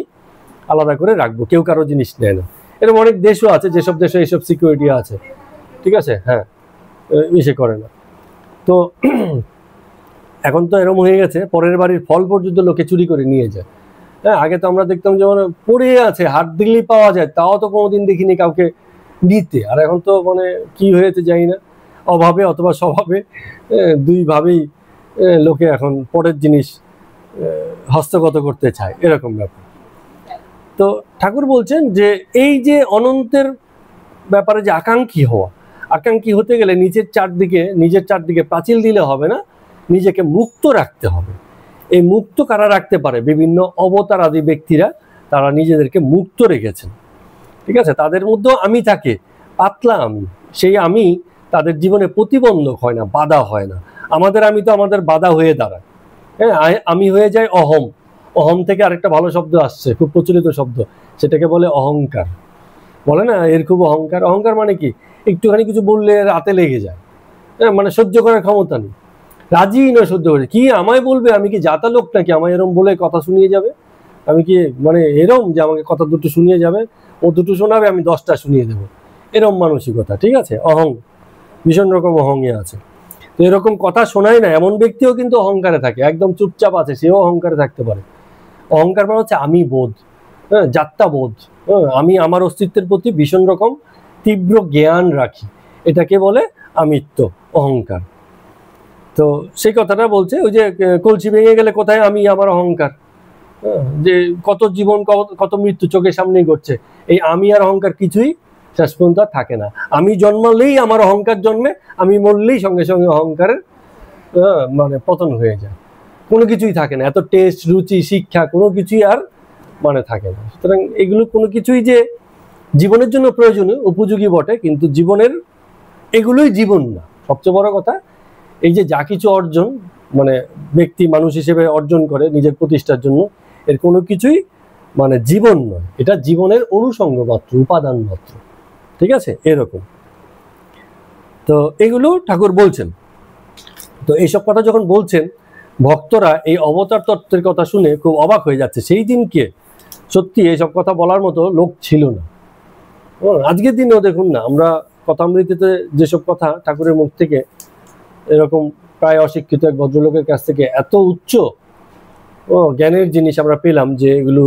আলাদা করে রাখবো, কেউ কারো জিনিস নেয় না। এরকম অনেক দেশও আছে যেসব দেশে এইসব সিকিউরিটি আছে, ঠিক আছে, হ্যাঁ, ইসে করে না। তো এখন তো এরকম হয়ে গেছে, পরের বাড়ির ফল পর্যন্ত লোকে চুরি করে নিয়ে যায়। হ্যাঁ, আগে তো আমরা দেখতাম যেমন পড়ে আছে, হাত দিলেই পাওয়া যায়, তাও তো কোনোদিন দেখিনি কাউকে নিতে। আর এখন তো মানে কি হয়েছে জানি না, অভাবে অথবা স্বভাবে, দুইভাবেই লোকে এখন পরের জিনিস হস্তগত করতে চায়, এরকম ব্যাপার। তো ঠাকুর বলছেন যে এই যে অনন্তের ব্যাপারে যে আকাঙ্ক্ষী হতে গেলে নিজের চারদিকে পাঁচিল দিলে হবে না, নিজেকে মুক্ত রাখতে হবে। এই মুক্ত কারা রাখতে পারে? বিভিন্ন অবতার আদি ব্যক্তিরা, তারা নিজেদেরকে মুক্ত রেখেছেন, ঠিক আছে। তাদের মধ্যেও আমি থাকে, পাতলা আমি, সেই আমি তাদের জীবনে প্রতিবন্ধক হয় না, বাধা হয় না। আমি তো আমাদের বাধা হয়ে দাঁড়ায়। হ্যাঁ, আমি হয়ে যায় অহম থেকে আরেকটা ভালো শব্দ আসছে, খুব প্রচলিত শব্দ, সেটাকে বলে অহংকার। বলে না এর খুব অহংকার মানে কি? একটুখানি কিছু বললে রাতে লেগে যায়, হ্যাঁ, মানে সহ্য করার ক্ষমতা নেই, রাজি নয় সহ্য করে। কি আমায় বলবে? আমি কি জাতা লোক নাকি আমায় এরম বলে কথা শুনিয়ে যাবে? আমি কি মানে এরম যে আমাকে কথা দুটো শুনিয়ে যাবে? ও দুটো শোনাবে, আমি 10টা শুনিয়ে দেবো, এরম মানসিকতা, ঠিক আছে। ভীষণ রকম অহংয়ে আছে। তো এরকম কথা শোনায় না এমন ব্যক্তিও কিন্তু অহংকারে থাকে, একদম চুপচাপ আছে, সেও অহংকারে থাকতে পারে। অহংকার মানে হচ্ছে আমি বোধ, হ্যাঁ, যাত্রা বোধ, হ্যাঁ, আমি আমার অস্তিত্বের প্রতি ভীষণ রকম তীব্র জ্ঞান রাখি, এটাকে বলে আমিত্ব, অহংকার। তো সেই কথাটা বলছে, ওই যে কলসি ভেঙে গেলে কোথায় আমি, আমার অহংকার, যে কত জীবন কত মৃত্যু চোখের সামনেই ঘটছে, এই আমি আর অহংকার কিছুই শেষ পর্যন্ত থাকে না। আমি জন্মালেই আমার অহংকার জন্মে, আমি মরলেই সঙ্গে সঙ্গে অহংকারের মানে পতন হয়ে যায়, কোনো কিছুই থাকে না। এত টেস্ট, রুচি, শিক্ষা কোনো কিছুই আর মানে থাকে না। সুতরাং এগুলো কোনো কিছুই যে জীবনের জন্য প্রয়োজনীয়, উপযোগী বটে, কিন্তু এগুলোই জীবন না। সবচেয়ে বড় কথা, এই যে যা কিছু অর্জন মানে ব্যক্তি মানুষ হিসেবে অর্জন করে নিজের প্রতিষ্ঠার জন্য, এর কোনো কিছুই মানে জীবন নয়, এটা জীবনের অনুষঙ্গ মাত্র, উপাদান মাত্র, ঠিক আছে, এরকম। তো এগুলো ঠাকুর বলছেন। তো এইসব কথা যখন বলছেন, ভক্তরা এই অবতার তত্ত্বের কথা শুনে খুব অবাক হয়ে যাচ্ছে। সেই দিনকে সত্যি এইসব কথা বলার মতো লোক ছিল না। আজকের দিনেও দেখুন না, আমরা কথামৃতিতে যেসব কথা ঠাকুরের মুখ থেকে এরকম প্রায় অশিক্ষিত এক ভদ্রলোকের কাছ থেকে এত উচ্চ জ্ঞানের জিনিস আমরা পেলাম, যে এগুলো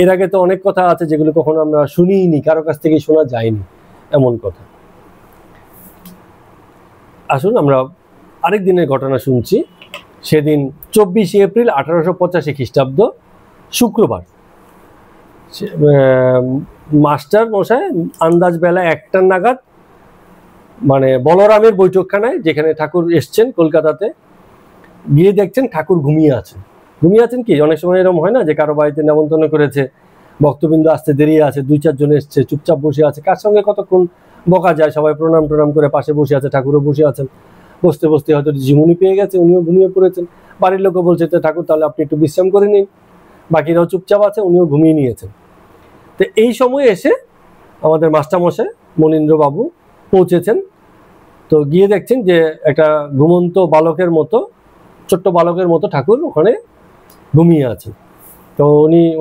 এর আগে তো অনেক কথা আছে যেগুলো কখনো আমরা শুনিনি, কারো কাছ থেকেই শোনা যায়নি এমন কথা। আসুন আমরা আরেক দিনের ঘটনা শুনছি। সেদিন 24 এপ্রিল 1885 খ্রিস্টাব্দ, শুক্রবার। মাস্টার মশাই আন্দাজ বেলা 1টা নাগাদ মানে বলরামের বৈঠকখানায়, যেখানে ঠাকুর এসছেন কলকাতাতে, গিয়ে দেখছেন ঠাকুর ঘুমিয়ে আছেন। ঘুমিয়ে আছেন কি, অনেক সময় এরকম হয় না যে কারো বাড়িতে নেমন্তন্ন করেছে, ভক্তবৃন্দ আসতে দেরি আছে, 2-4 জন এসছে, চুপচাপ বসে আছে, কার সঙ্গে কতক্ষণ বকা যায়, সবাই প্রণাম টনাম করে পাশে বসে আছে, ঠাকুরও বসে আছেন। বসতে বসতে হয়তো ঝিমুনি পেয়ে গেছে, উনিও ঘুমিয়ে পড়েছেন। বাড়ির লোকও বলছে তো ঠাকুর তাহলে আপনি একটু বিশ্রাম করে নিন। বাকিরাও চুপচাপ আছে, উনিও ঘুমিয়ে নিয়েছেন। তো এই সময় এসে আমাদের মাস্টারমশাই মনীন্দ্রবাবু পৌঁছেছেন। তো গিয়ে দেখছেন যে একটা ঘুমন্ত বালকের মতো, ছোট্ট বালকের মতো ঠাকুর ওখানে ঘুমিয়ে আছে। তো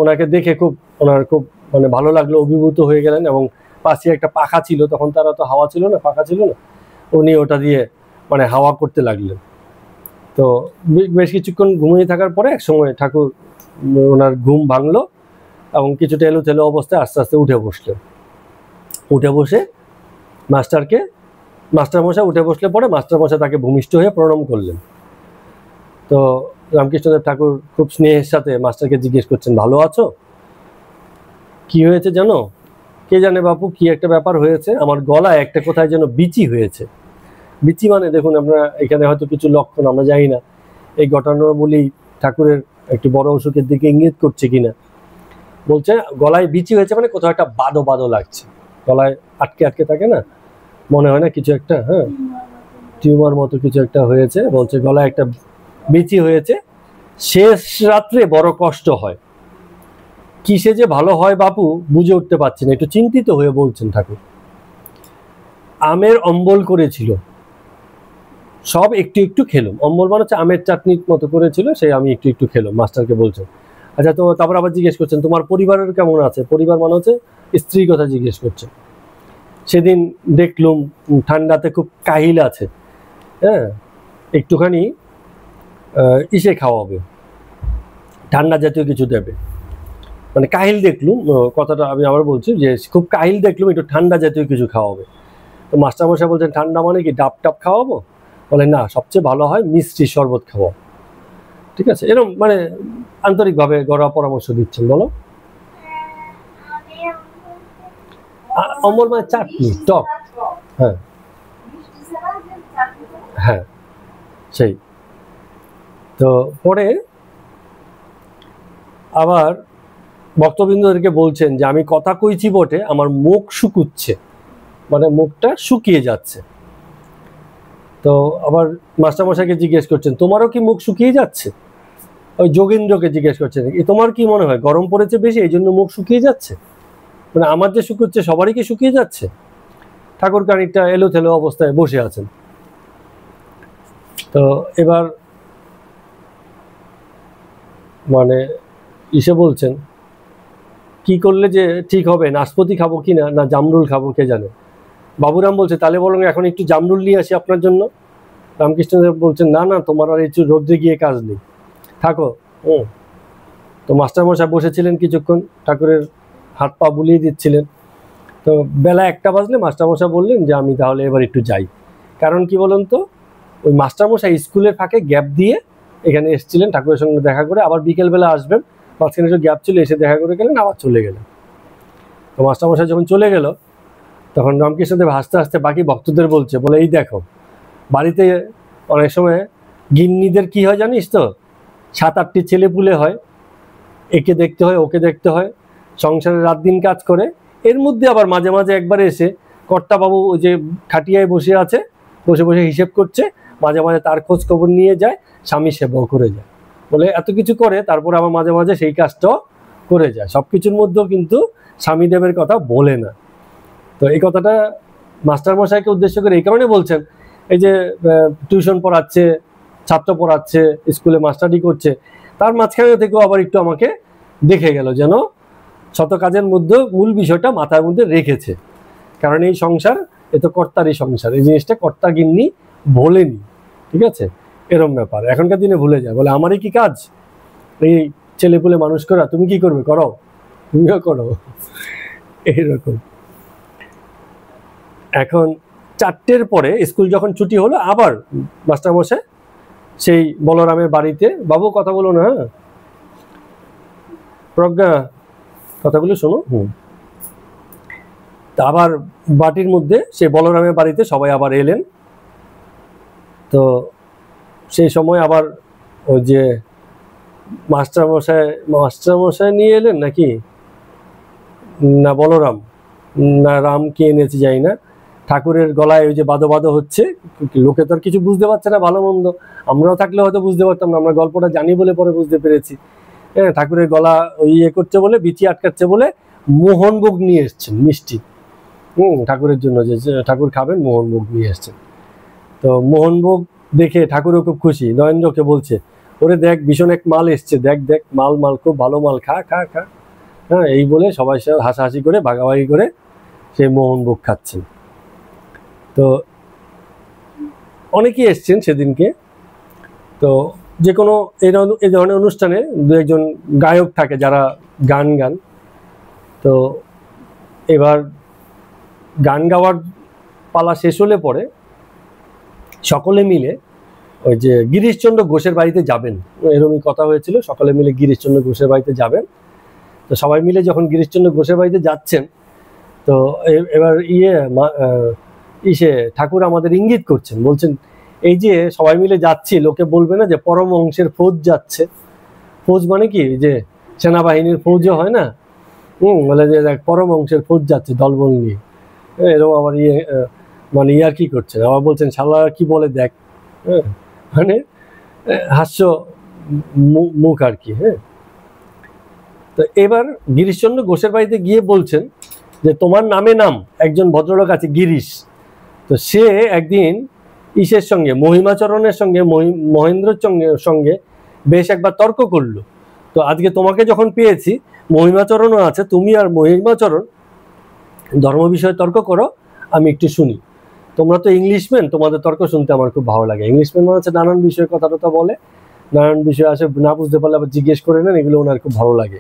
ওনাকে দেখে ওনার খুব মানে ভালো লাগলো, অভিভূত হয়ে গেলেন। এবং পাশে একটা পাখা ছিল, তখন তারা তো হাওয়া ছিল না, পাখা ছিল না, উনি ওটা দিয়ে মানে হাওয়া করতে লাগলেন। তো বেশ কিছুক্ষণ ঘুমিয়ে থাকার পরে এক সময় ঠাকুর ওনার ঘুম ভাঙলো এবং কিছুটা এলোথেলো অবস্থায় আস্তে আস্তে উঠে বসলেন। উঠে বসে মাস্টারমশাই উঠে বসলে পরে মাস্টারমশাই তাকে ভূমিষ্ঠ হয়ে প্রণাম করলেন। তো রামকৃষ্ণদেব ঠাকুর খুব স্নেহের সাথে মাস্টারকে জিজ্ঞেস করছেন, ভালো আছো? কি হয়েছে জানো? কে জানে বাপু, কি একটা ব্যাপার হয়েছে, আমার গলায় একটা কোথায় যেন বিচি হয়েছে। বিচি মানে দেখুন আমরা এখানে হয়তো কিছু লক্ষণ আমরা জানি না, এই ঘটনাবলী ঠাকুরের একটি বড় অসুখের দিকে ইঙ্গিত করছে কিনা। বলছে গলায় বিচি হয়েছে মানে কোথাও একটা বাদো বাদো লাগছে, গলায় আটকে আটকে থাকে না, মনে হয় না কিছু একটা, হ্যাঁ টিউমার মতো কিছু একটা হয়েছে। বলছে গলায় একটা বিচি হয়েছে, শেষ রাত্রে বড় কষ্ট হয়, কিসে যে ভালো হয় বাপু বুঝে উঠতে পারছেন, একটু চিন্তিত হয়ে বলছেন ঠাকুর। আমের অম্বল করেছিল, সব একটু একটু খেলুম। অম্বল মানে হচ্ছে আমের চাটনির মতো করেছিল, সেই আমি একটু একটু খেলুম। মাস্টারকে বলছেন। আচ্ছা, তো তারপর আবার জিজ্ঞেস করছেন তোমার পরিবারের কেমন আছে? পরিবার মানে হচ্ছে স্ত্রীর কথা জিজ্ঞেস করছেন। সেদিন দেখলুম ঠান্ডাতে খুব কাহিল আছে, হ্যাঁ একটুখানি ইসে খাওয়াবে, ঠান্ডা জাতীয় কিছু দেবে। মানে কাহিল দেখলুম, কথাটা আমি আবার বলছি যে খুব কাহিল দেখলুম, একটু ঠান্ডা জাতীয় কিছু খাওয়াবে। তো মাস্টারমশাই বলছেন ঠান্ডা মানে কি ডাব টাব খাওয়াবো? বলে না, সবচেয়ে ভালো হয় মিষ্টি শরবত খাওয়া। ঠিক আছে, এরকম মানে আন্তরিকভাবে ঘরোয়া পরামর্শ দিচ্ছেন। বলো। অম্বল মানে চাটনি, টক। হ্যাঁ হ্যাঁ সেই। তো পরে আবার ভক্তবৃন্দদেরকে বলছেন যে আমি কথা কইছি বটে, আমার মুখ শুকুচ্ছে, মানে মুখটা শুকিয়ে যাচ্ছে। তো আবার মাস্টারমশাইকে জিজ্ঞেস করছেন তোমারও কি মুখ শুকিয়ে যাচ্ছে? ওই যোগেন্দ্রকে জিজ্ঞেস করছেন তোমার কি মনে হয় গরম পড়েছে বেশি এই জন্য মুখ শুকিয়ে যাচ্ছে? মানে আমার যে শুকুচ্ছে সবারই কি শুকিয়ে যাচ্ছে? ঠাকুর খানিকটা এলোথেলো অবস্থায় বসে আছেন। তো এবার মানে ইসে বলছেন কি করলে যে ঠিক হবে, নাশপাতি খাবো কি না, না জামরুল খাবো কে জানে। বাবুরাম বলছে তাহলে বলুন এখন একটু জামরুল নিয়ে আসি আপনার জন্য। রামকৃষ্ণদেব বলছেন না না, তোমার আর একটু রোদ্রে গিয়ে কাজ নেই, থাকো। তো মাস্টারমশাই বসেছিলেন কিছুক্ষণ, ঠাকুরের হাত পা বুলিয়ে দিচ্ছিলেন। তো বেলা 1টা বাজলে মাস্টারমশাই বললেন যে আমি তাহলে এবার একটু যাই। কারণ কি বলুন তো, ওই মাস্টারমশাই স্কুলের ফাঁকে গ্যাপ দিয়ে এখানে এসেছিলেন ঠাকুরের সঙ্গে দেখা করে, আবার বিকেলবেলা আসবেন, মাঝখানে একটু গ্যাপ ছিল, এসে দেখা করে গেলেন, আবার চলে গেলেন। তো মাস্টারমশাই যখন চলে গেল তখন রামকৃষ্ণদেব হাসতে হাসতে বাকি ভক্তদের বলছে, বলে এই দেখো বাড়িতে অনেক সময় গিন্নিদের কি হয় জানিস তো, 7-8টি ছেলে পুলে হয়, একে দেখতে হয় ওকে দেখতে হয়, সংসারে রাত দিন কাজ করে, এর মধ্যে আবার মাঝে মাঝে একবার এসে কর্তাবাবু ওই যে খাটিয়ায় বসে আছে, বসে বসে হিসেব করছে, মাঝে মাঝে তার খোঁজ খবর নিয়ে যায়, স্বামী সেবাও করে যায়। বলে এত কিছু করে তারপর আবার মাঝে মাঝে সেই কাজটাও করে যায়, সবকিছুর মধ্যেও কিন্তু স্বামীদেবের কথা বলে না। তো এই কথাটা মাস্টারমশাইকে উদ্দেশ্য করে এই কারণে বলছেন, এই যে টিউশন পড়াচ্ছে, ছাত্র পড়াচ্ছে, স্কুলে মাস্টারি করছে, তার মাঝখানে থেকেও আবার একটু আমাকে দেখে গেল, যেন শত কাজের মধ্যে মূল বিষয়টা মাথার মধ্যে রেখেছে। কারণ এই সংসার এ তো কর্তারই সংসার, এই জিনিসটা কর্তা গিন্নি ভোলেনি, ঠিক আছে, এরম ব্যাপার। এখনকার দিনে ভুলে যায়, বলে আমারই কি কাজ এই ছেলে পুলে মানুষ করা, তুমি কি করবে, করো, তুমিও করো, এইরকম। এখন 4টের পরে স্কুল যখন ছুটি হলো, আবার মাস্টারমশাই সেই বলরামের বাড়িতে, বাবু কথা বলো না, হ্যাঁ প্রজ্ঞা কথাগুলো শোনো, তা আবার বাটির মধ্যে সেই বলরামের বাড়িতে সবাই আবার এলেন। তো সেই সময় আবার ওই যে মাস্টারমশাই নিয়ে এলেন নাকি, না বলরাম না রাম কে এনেছে যাই না, ঠাকুরের গলায় ওই যে বাদো বাদো হচ্ছে, লোকে তো আর কিছু বুঝতে পারছে না ভালো মন্দ, আমরাও থাকলে হয়তো বুঝতে পারতাম না, আমরা গল্পটা জানি বলে পরে বুঝতে পেরেছি। হ্যাঁ, ঠাকুরের গলা ওই ইয়ে করছে বলে, বিচি আটকাচ্ছে বলে মোহনভোগ নিয়ে এসছেন, মিষ্টি, ঠাকুরের জন্য, যে ঠাকুর খাবেন, মোহনভোগ নিয়ে এসছেন। তো মোহনভোগ দেখে ঠাকুরও খুব খুশি, নরেন্দ্রকে বলছে, ওরে দেখ ভীষণ এক মাল এসছে, দেখ দেখ মাল মাল খুব ভালো মাল, খা খা খা। হ্যাঁ, এই বলে সবাই হাসাহাসি করে ভাগাভাগি করে সেই মোহনভোগ খাচ্ছেন। তো অনেকেই এসছেন সেদিনকে। তো যে কোনো এই ধরনের অনুষ্ঠানে দু একজন গায়ক থাকে যারা গান গান। তো এবার গান গাওয়ার পালা শেষ হলে পরে সকলে মিলে ওই যে গিরিশচন্দ্র ঘোষের বাড়িতে যাবেন, এরকমই কথা হয়েছিল, সকলে মিলে গিরিশচন্দ্র ঘোষের বাড়িতে যাবেন। তো সবাই মিলে যখন গিরিশচন্দ্র ঘোষের বাড়িতে যাচ্ছেন, তো এবার ঠাকুর আমাদের ইঙ্গিত করছেন, বলছেন এই যে সবাই মিলে যাচ্ছি, লোকে বলবে না যে পরমহংসের ফৌজ যাচ্ছে। ফৌজ মানে কি, যে সেনাবাহিনীর ফৌজও হয় না, বলে যে দেখ পরমহংসের ফৌজ যাচ্ছে দলবল নিয়ে, এরকম আবার মানে ইয়ার কি করছেন, আবার বলছেন শালা কি বলে দেখ, মানে হাস্য মুখ আর কি। হ্যাঁ, তো এবার গিরিশচন্দ্র ঘোষের বাড়িতে গিয়ে বলছেন যে তোমার নামে নাম একজন ভদ্রলোক আছে গিরিশ, তো সে একদিন ইসের সঙ্গে, মহিমাচরণের সঙ্গে, মহেন্দ্রের সঙ্গে বেশ একবার তর্ক করলো। তো আজকে তোমাকে যখন পেয়েছি, মহিমাচরণও আছে, তুমি আর মহিমাচরণ ধর্ম বিষয়ে তর্ক করো, আমি একটু শুনি। তোমরা তো ইংলিশম্যান, তোমাদের তর্ক শুনতে আমার খুব ভালো লাগে। ইংলিশম্যান মানে হচ্ছে নানান বিষয়ে কথা টথা বলে, নানান বিষয় আসে, না বুঝতে পারলে আবার জিজ্ঞেস করে নেন, এগুলো ওনার খুব ভালো লাগে।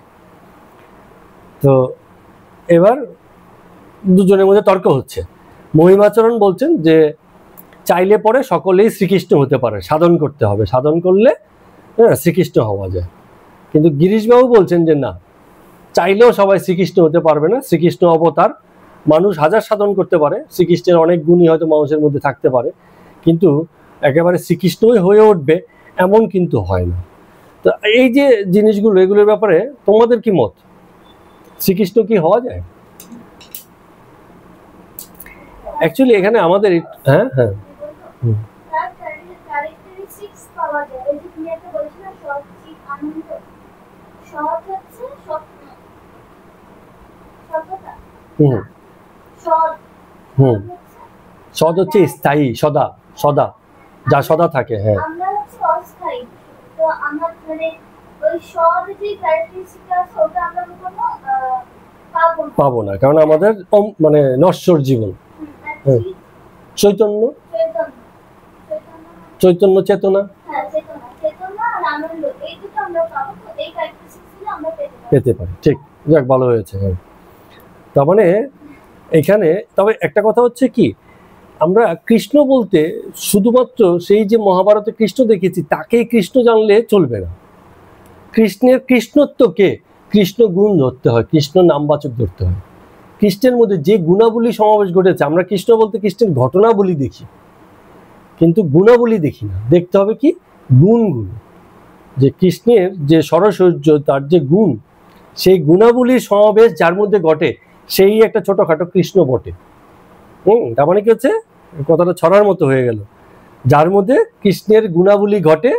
তো এবার দুজনের মধ্যে তর্ক হচ্ছে। মহিমাচরণ বলছেন যে চাইলে পরে সকলেই শ্রীকৃষ্ণ হতে পারে, সাধন করতে হবে, সাধন করলে শ্রীকৃষ্ণ হওয়া যায়। কিন্তু গিরিশবাবু বলছেন যে না, চাইলেও সবাই শ্রীকৃষ্ণ হতে পারবে না, শ্রীকৃষ্ণ অবতার, মানুষ হাজার সাধন করতে পারে, শ্রীকৃষ্ণের অনেক গুণই হয়তো মানুষের মধ্যে থাকতে পারে, কিন্তু একেবারে শ্রীকৃষ্ণই হয়ে উঠবে এমন কিন্তু হয় না। তো এই যে জিনিসগুলো, এগুলোর ব্যাপারে তোমাদের কি মত? শ্রীকৃষ্ণ কি হওয়া যায়? অ্যাকচুয়ালি এখানে আমাদের হ্যাঁ হ্যাঁ সদ হচ্ছে স্থায়ী, সদা, সদা, যা সদা থাকে। হ্যাঁ, পাবো না, কারণ আমাদের মানে নশ্বর জীবন। চৈতন্য, চৈতন্য চেতনা পেতে পারি, ঠিক, যাক ভালো হয়েছে। হ্যাঁ, তার মানে এখানে তবে একটা কথা হচ্ছে কি, আমরা কৃষ্ণ বলতে শুধুমাত্র সেই যে মহাভারতে কৃষ্ণ দেখেছি তাকেই কৃষ্ণ জানলে চলবে না। কৃষ্ণের কৃষ্ণত্বকে কৃষ্ণ গুণ ধরতে হয়, কৃষ্ণ নামবাচক ধরতে হয়। কৃষ্ণের মধ্যে যে গুণাবলী সমাবেশ ঘটেছে, আমরা কৃষ্ণ বলতে কৃষ্ণের ঘটনাবলী দেখি, কিন্তু গুণাবলী দেখি না। দেখতে হবে কি গুণগুলো, যে কৃষ্ণের যে সরসৌর্য, তার যে গুণ, সেই গুণাবলীর সমাবেশ যার মধ্যে ঘটে, সেই একটা ছোটখাটো কৃষ্ণ বটে। তার মানে কি হচ্ছে, কথাটা ছড়ার মতো হয়ে গেল, যার মধ্যে কৃষ্ণের গুণাবলী ঘটে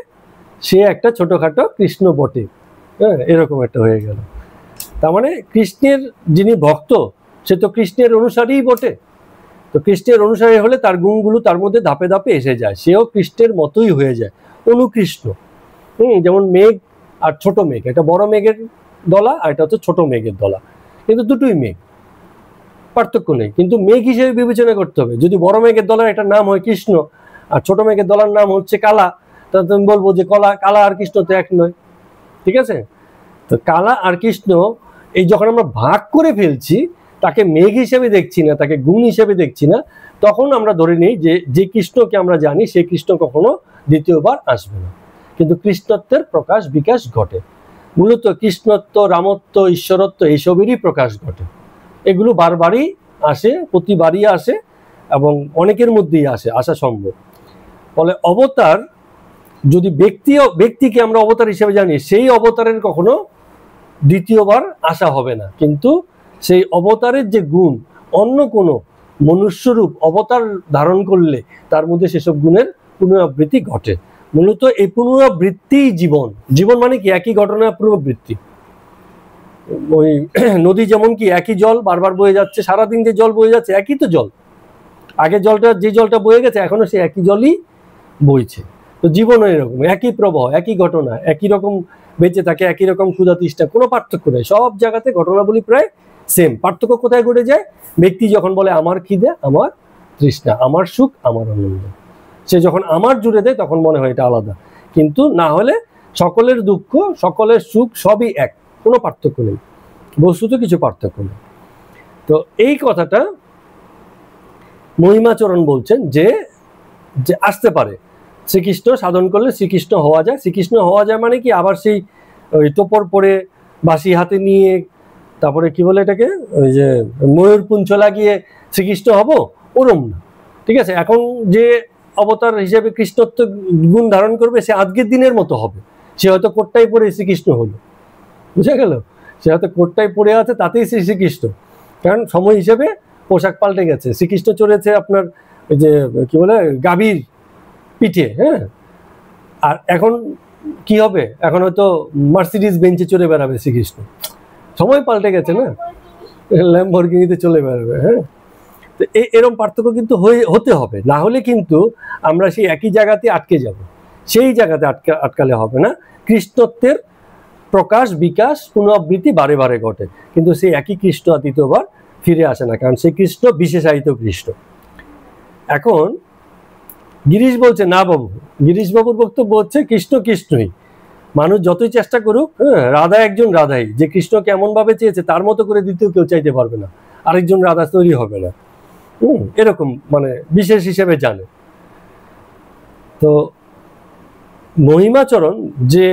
সে একটা ছোটখাটো কৃষ্ণ বটে। হ্যাঁ, এরকম একটা হয়ে গেল। তার মানে কৃষ্ণের যিনি ভক্ত, সে তো কৃষ্ণের অনুসারীই বটে। তো কৃষ্ণের অনুসারী হলে তার গুণগুলো তার মধ্যে ধাপে ধাপে এসে যায়, সেও কৃষ্ণের মতোই হয়ে যায়, অনুকৃষ্ণ। যেমন মেঘ আর ছোট মেঘ, এটা বড় মেঘের দলা আর এটা হচ্ছে ছোট মেঘের দলা, কিন্তু দুটোই মেঘ, পার্থক্য নেই, কিন্তু মেঘ হিসেবে বিবেচনা করতে হবে। যদি বড় মেঘের দলার একটা নাম হয় কৃষ্ণ আর ছোট মেঘের দলার নাম হচ্ছে কালা, তাহলে তুমি বলবো যে কালা আর কৃষ্ণ তো এক নয়, ঠিক আছে? তো কালা আর কৃষ্ণ এই যখন আমরা ভাগ করে ফেলছি, তাকে মেঘ হিসেবে দেখছি না, তাকে গুণ হিসেবে দেখছি না, তখন আমরা ধরে নিই যে কৃষ্ণকে আমরা জানি সেই কৃষ্ণ কখনো দ্বিতীয়বার আসবে না। কিন্তু কৃষ্ণত্বের প্রকাশ বিকাশ ঘটে, মূলত কৃষ্ণত্ব, রামত্ব, ঈশ্বরত্ব এইসবেরই প্রকাশ ঘটে। এগুলো বারবারই আসে, প্রতিবারই আসে এবং অনেকের মধ্যেই আসা সম্ভব। ফলে অবতার, যদি ব্যক্তিকে আমরা অবতার হিসেবে জানি, সেই অবতারের কখনো দ্বিতীয়বার আসা হবে না, কিন্তু সেই অবতারের যে গুণ অন্য কোনো মনুষ্যরূপ অবতার ধারণ করলে তার মধ্যে সেসব গুণের পুনরাবৃত্তি ঘটে। মূলত এই পুনরাবৃত্তিই জীবন। জীবন মানে কি? একই ঘটনার পুনরাবৃত্তি। ওই নদী যেমন কি একই জল বারবার বয়ে যাচ্ছে, সারাদিন যে জল বয়ে যাচ্ছে একই তো জল, আগে যে জলটা বয়ে গেছে এখনো সেই একই জলই বইছে। তো জীবনও এরকম, একই প্রবাহ, একই ঘটনা, একই রকম বেঁচে থাকে, একই রকম ক্ষুধা তৃষ্ণা, কোনো পার্থক্য নেই, সব জায়গাতে ঘটনাবলী প্রায় সেম। পার্থক্য কোথায় ঘটে যায়? ব্যক্তি যখন বলে আমার খিদে, আমার তৃষ্ণা, আমার সুখ, আমার আনন্দ, সে যখন আমার জুড়ে দেয় তখন মনে হয় এটা আলাদা, কিন্তু না হলে সকলের দুঃখ, সকলের সুখ সবই এক, কোনো পার্থক্য নেই, বস্তুত কিছু পার্থক্য নেই। তো এই কথাটা মহিমাচরণ বলছেন যে আসতে পারে, শ্রীকৃষ্ণ সাধন করলে শ্রীকৃষ্ণ হওয়া যায়। শ্রীকৃষ্ণ হওয়া যায় মানে কি? আবার সেই ওই টোপর পরে বাঁশি হাতে নিয়ে, তারপরে কি বলে এটাকে, ওই যে ময়ূর পুঞ্ছ লাগিয়ে শ্রীকৃষ্ণ হব, ওরম না, ঠিক আছে? এখন যে অবতার হিসেবে কৃষ্ণত্ব গুণ ধারণ করবে সে আজকের দিনের মতো হবে, সে হয়তো কোটটাই পরে শ্রীকৃষ্ণ হলো, বুঝে গেল? সে হয়তো কোটটাই পরে আছে, তাতেই শ্রীকৃষ্ণ, কারণ সময় হিসেবে পোশাক পাল্টে গেছে। শ্রীকৃষ্ণ চড়েছে আপনার ওই যে কি বলে গাভীর পিঠে, হ্যাঁ, আর এখন কি হবে? এখন হয়তো মার্সিডিজ বেঞ্চে চড়ে বেড়াবে শ্রীকৃষ্ণ, সময় পাল্টে গেছে না, ল্যাম্বরগিনিতে চলে বেড়াবে। হ্যাঁ, তো এরকম পার্থক্য কিন্তু হতে হবে, না হলে কিন্তু আমরা সেই একই জায়গাতে আটকে যাব। সেই জায়গাতে আটকালে হবে না। কৃষ্ণত্বের প্রকাশ বিকাশ পুনরাবৃত্তি বারে বারে ঘটে, কিন্তু সেই একই কৃষ্ণ আর দ্বিতীয়বার ফিরে আসে না, কারণ সেই কৃষ্ণ বিশেষায়িত কৃষ্ণ। এখন গিরিশ বলছে না বাবু, গিরিশ বাবুর বক্তব্য হচ্ছে কৃষ্ণ কৃষ্ণই, মানুষ যতই চেষ্টা করুক, রাধা একজন রাধাই, যে কৃষ্ণকে এমন ভাবে চেয়েছে তার মতো করে দ্বিতীয় কেউ চাইতে পারবে না, আরেকজন রাধা তৈরি হবে না, এরকম মানে বিশেষ হিসেবে জানে। তো মহিমাচরণ যে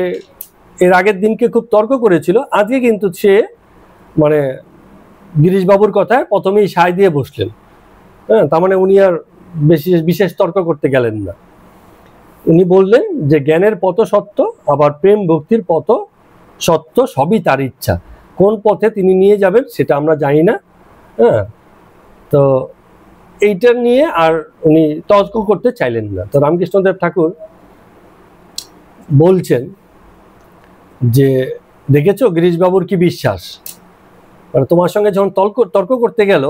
এর আগের দিনকে খুব তর্ক করেছিল, আজকে কিন্তু সে মানে গিরিশ বাবুর কথায় প্রথমেই সায় দিয়ে বসলেন। হ্যাঁ, তার মানে উনি আর বিশেষ তর্ক করতে গেলেন না। উনি বললেন যে জ্ঞানের পথ সত্য, আবার প্রেম ভক্তির পথ সত্য, সবই তার ইচ্ছা। কোন পথে তিনি নিয়ে যাবেন সেটা আমরা জানি না। হ্যাঁ, তো এইটা নিয়ে আর উনি তর্ক করতে চাইলেন না। তো রামকৃষ্ণদেব ঠাকুর বলছেন যে দেখেছো গিরিশ বাবুর কি বিশ্বাস, মানে তোমার সঙ্গে যখন তর্ক করতে গেল,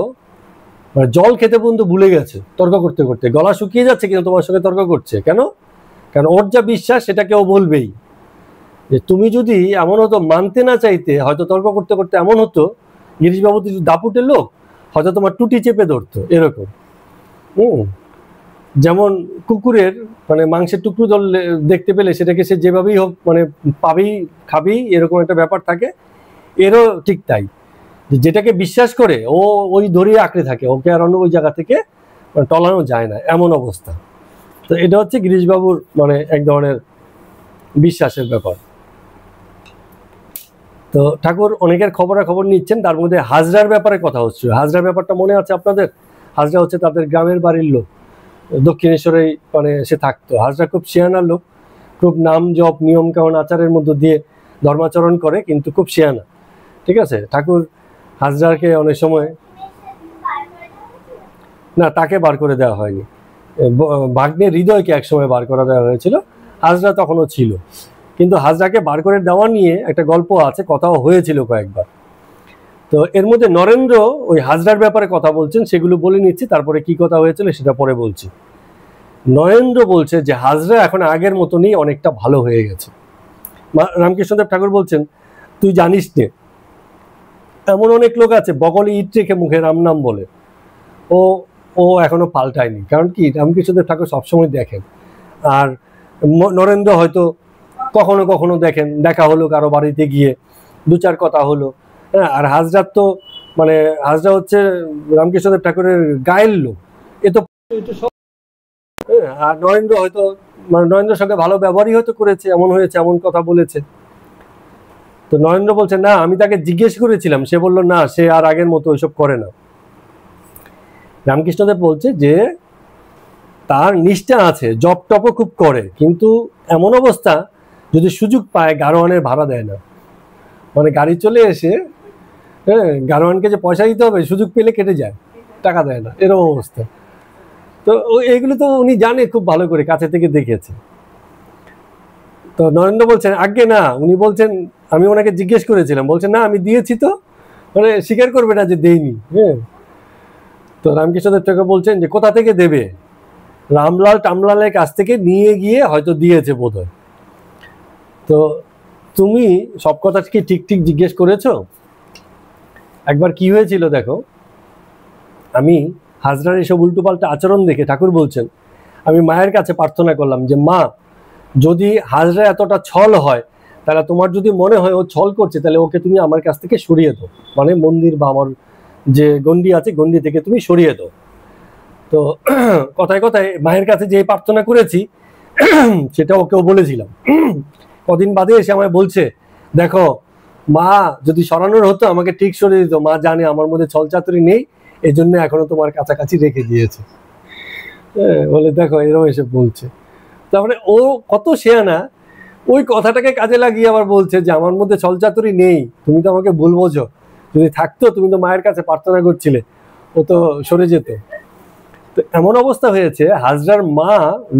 মানে জল খেতে পর্যন্ত ভুলে গেছে তর্ক করতে করতে, গলা শুকিয়ে যাচ্ছে কিন্তু তোমার সঙ্গে তর্ক করছে কেন? কারণ ওর যা বিশ্বাস সেটা কেউ বলবেই। যে তুমি যদি এমন হতো মানতে না চাইতে, হয়তো তর্ক করতে করতে এমন হতো গিরিশবাবু দাপুটের লোক, হয়তো তোমার টুটি চেপে ধরতো এরকম। যেমন কুকুরের মানে মাংসের টুকরো দেখতে পেলে সেটাকে সে যেভাবেই হোক মানে পাবেই, খাবেই, এরকম একটা ব্যাপার থাকে। এরও ঠিক তাই, যেটাকে বিশ্বাস করে ও ওই ধরিয়ে আঁকড়ে থাকে, ওকে আর অন্য ওই জায়গা থেকে টলানো যায় না, এমন অবস্থা। তো এটা হচ্ছে গিরিশবাবুর মানে এক ধরনের বিশ্বাসের ব্যাপার। তো ঠাকুর অনেকের খবরাখবর নিচ্ছেন, তার মধ্যে হাজরার ব্যাপারে কথা হচ্ছে। হাজরার ব্যাপারটা মনে আছে আপনাদের? হাজরা হচ্ছে তাদের গ্রামের বাড়ির লোক, দক্ষিণেশ্বরেই মানে সে থাকতো। হাজরা খুব শিয়ানা লোক, খুব নাম জপ নিয়ম কানুন আচারের মধ্য দিয়ে ধর্মাচরণ করে, কিন্তু খুব শিয়ানা, ঠিক আছে? ঠাকুর হাজরাকে অনেক সময়, না তাকে বার করে দেওয়া হয়নি, ভাগ্নের হৃদয়কে একসময় বার করে দেওয়া হয়েছিল, হাজরা তখনও ছিল। কিন্তু হাজরাকে বার করে দেওয়া নিয়ে একটা গল্প আছে, কথাও হয়েছিল কয়েকবার। তো এর মধ্যে নরেন্দ্র ওই হাজরার ব্যাপারে কথা বলছেন, সেগুলো বলে নিচ্ছি, তারপরে কি কথা হয়েছিল সেটা পরে বলছি। নরেন্দ্র বলছে যে হাজরা এখন আগের মতনই অনেকটা ভালো হয়ে গেছে। রামকৃষ্ণদেব ঠাকুর বলছেন, তুই জানিস নে, এমন অনেক লোক আছে বগলে ইট রেখে মুখে রাম নাম বলে, ও ও এখনো পাল্টায়নি। কারণ কি, রামকৃষ্ণদেব ঠাকুর সবসময় দেখেন। আর নরেন্দ্র হয়তো কখনো কখনো দেখেন, দেখা হলো কারো বাড়িতে গিয়ে, দু চার কথা হলো, হ্যাঁ। আর হাজরার তো মানে হাজরা হচ্ছে রামকৃষ্ণদেব ঠাকুরের গায়ের লোক, এ তো সব। আর নরেন্দ্র হয়তো মানে নরেন্দ্রের সঙ্গে ভালো ব্যবহারই হয়তো করেছে, এমন হয়েছে, এমন কথা বলেছে। তো নরেন্দ্র বলছে না, আমি তাকে জিজ্ঞেস করেছিলাম, সে বলল না, সে আর আগের মতো ওইসব করে না। রামকৃষ্ণদেব বলছে যে তার নিষ্ঠা আছে, জপ টপও খুব করে, কিন্তু এমন অবস্থা যদি সুযোগ পায় গারোয়ানের ভাড়া দেয় না। মানে গাড়ি চলে এসে, হ্যাঁ, গারোয়ানকে যে পয়সা দিতে হবে সুযোগ পেলে কেটে যায়, টাকা দেয় না, এরকম অবস্থা। তো এইগুলো তো উনি জানে খুব ভালো করে, কাছে থেকে দেখেছে। তো নরেন্দ্র বলছেন আগে না, উনি বলছেন আমি ওনাকে জিজ্ঞেস করেছিলাম, বলছেন না আমি দিয়েছি, তো মানে স্বীকার করবে না যে দেইনি। হ্যাঁ। তো রামকৃষ্ণদেব ঠাকুর বলছেন যে কোথা থেকে দেবে, রামলাল টামলালের কাছ থেকে নিয়ে গিয়ে হয়তো দিয়েছে বোধহয়। তো তুমি সব কথা কি ঠিক ঠিক জিজ্ঞেস করেছো? একবার কি হয়েছিল দেখো, আমি হাজরার এসব উল্টোপাল্টা আচরণ দেখে ঠাকুর বলছেন, আমি মায়ের কাছে প্রার্থনা করলাম যে মা, যদি হাজরা এতটা ছল হয়, তাহলে তোমার যদি মনে হয় ও ছল করছে, তাহলে ওকে তুমি আমার কাছ থেকে সরিয়ে দাও, মানে মন্দির বা আমার যে গন্ডি আছে গন্ডি থেকে তুমি সরিয়ে দাও। তো কথায় কথায় মায়ের কাছে যে প্রার্থনা করেছি সেটা ওকেও বলেছিলাম। কদিন বাদে এসে আমায় বলছে, দেখো মা, যদি সরানোর হতো আমাকে ঠিক সরিয়ে দিত, মা জানে আমার মধ্যে ছলচাতুরি নেই, এই জন্য এখনো তোমার কাছাকাছি রেখে দিয়েছে। হ্যাঁ, বলে দেখো এরকম এসে বলছে। তারপরে ও কত শেয়ানা, ওই কথাটাকে কাজে লাগিয়ে আবার বলছে যে আমার মধ্যে ছলচাতুরি নেই, তুমি তো আমাকে ভুল বোঝো, যদি থাকতো তুমি তো মায়ের কাছে প্রার্থনা করছিলে, ও তো সরে যেত। তো এমন অবস্থা হয়েছে, হাজরার মা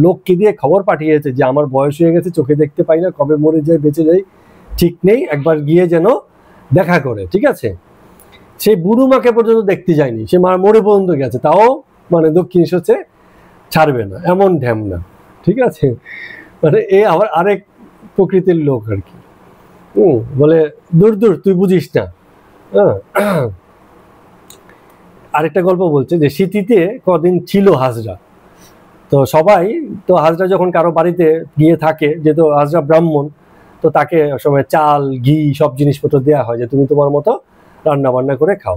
লোককে দিয়ে খবর পাঠিয়েছে যে আমার বয়স হয়ে গেছে, চোখে দেখতে পাই না, কবে মরে যাই বেঁচে যাই ঠিক নেই, একবার গিয়ে যেন দেখা করে, ঠিক আছে। সেই বুড়ো মাকে পর্যন্ত দেখতে যায়নি, সে মা মরে পর্যন্ত গেছে, তাও মানে দক্ষিণ সোচে ছাড়বে না, এমন ঢ্যামনা, ঠিক আছে। মানে এ আবার আরেক প্রকৃতির লোক আর কি। বলে দূর দূর, তুই বুঝিস না। আরেকটা গল্প বলছে যে সিটিতে কদিন ছিল হাজরা, তো সবাই, তো হাজরা যখন কারো বাড়িতে গিয়ে থাকে, যেহেতু হাজরা ব্রাহ্মণ, তো তাকে সময় চাল ঘি সব জিনিসপত্র দেওয়া হয় যে তুমি তোমার মতো রান্না বান্না করে খাও।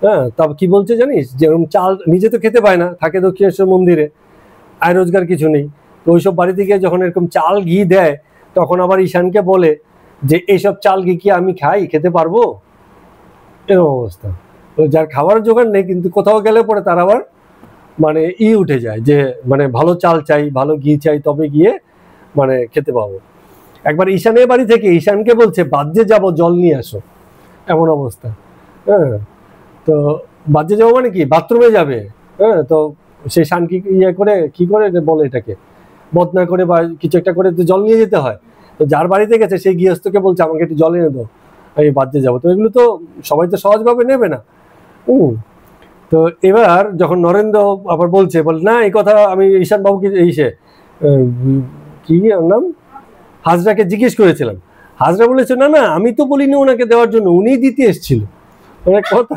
হ্যাঁ, তবে কি বলছে জানিস, যেরকম চাল নিজে তো খেতে পায় না, থাকে দক্ষিণেশ্বর মন্দিরে, আয় রোজগার কিছু নেই, তো ওইসব বাড়িতে গিয়ে যখন এরকম চাল ঘি দেয়, তখন আবার ঈশানকে বলে যে এইসব চাল ঘি কি আমি খাই, খেতে পারবো, এরকম অবস্থা। যার খাবার জোগাড় নেই, কিন্তু কোথাও গেলে পরে তার আবার মানে উঠে যায় যে মানে ভালো চাল চাই, ভালো ঘি চাই, তবে গিয়ে মানে খেতে পাবো। একবার ঈশানের বাড়ি থেকে ঈশানকে বলছে বাদ্যে যাব, জল নিয়ে আসো, এমন অবস্থা। হ্যাঁ, তো বাদ্যে যাবো মানে কি, বাথরুমে যাবে। হ্যাঁ, তো সে শান কি ইয়ে করে কি করে বলে এটাকে, বদনা করে বা কিছু একটা করে তো জল নিয়ে যেতে হয়। তো যার বাড়িতে গেছে সেই গৃহস্থকে বলছে আমাকে একটু জল এনে দাও, আমি বাদ্যে যাবো। তো এগুলো তো সবাই তো সহজভাবে নেবে না। তো এবার যখন নরেন্দ্র আবার বলছে, বল না এই কথা আমি ঈশান বাবুকে কি নাম হাজরাকে জিজ্ঞেস করেছিলাম, হাজরা বলেছে না না, আমি তো বলিনি ওনাকে দেওয়ার জন্য, উনিই দিতে এসেছিল। মানে কথা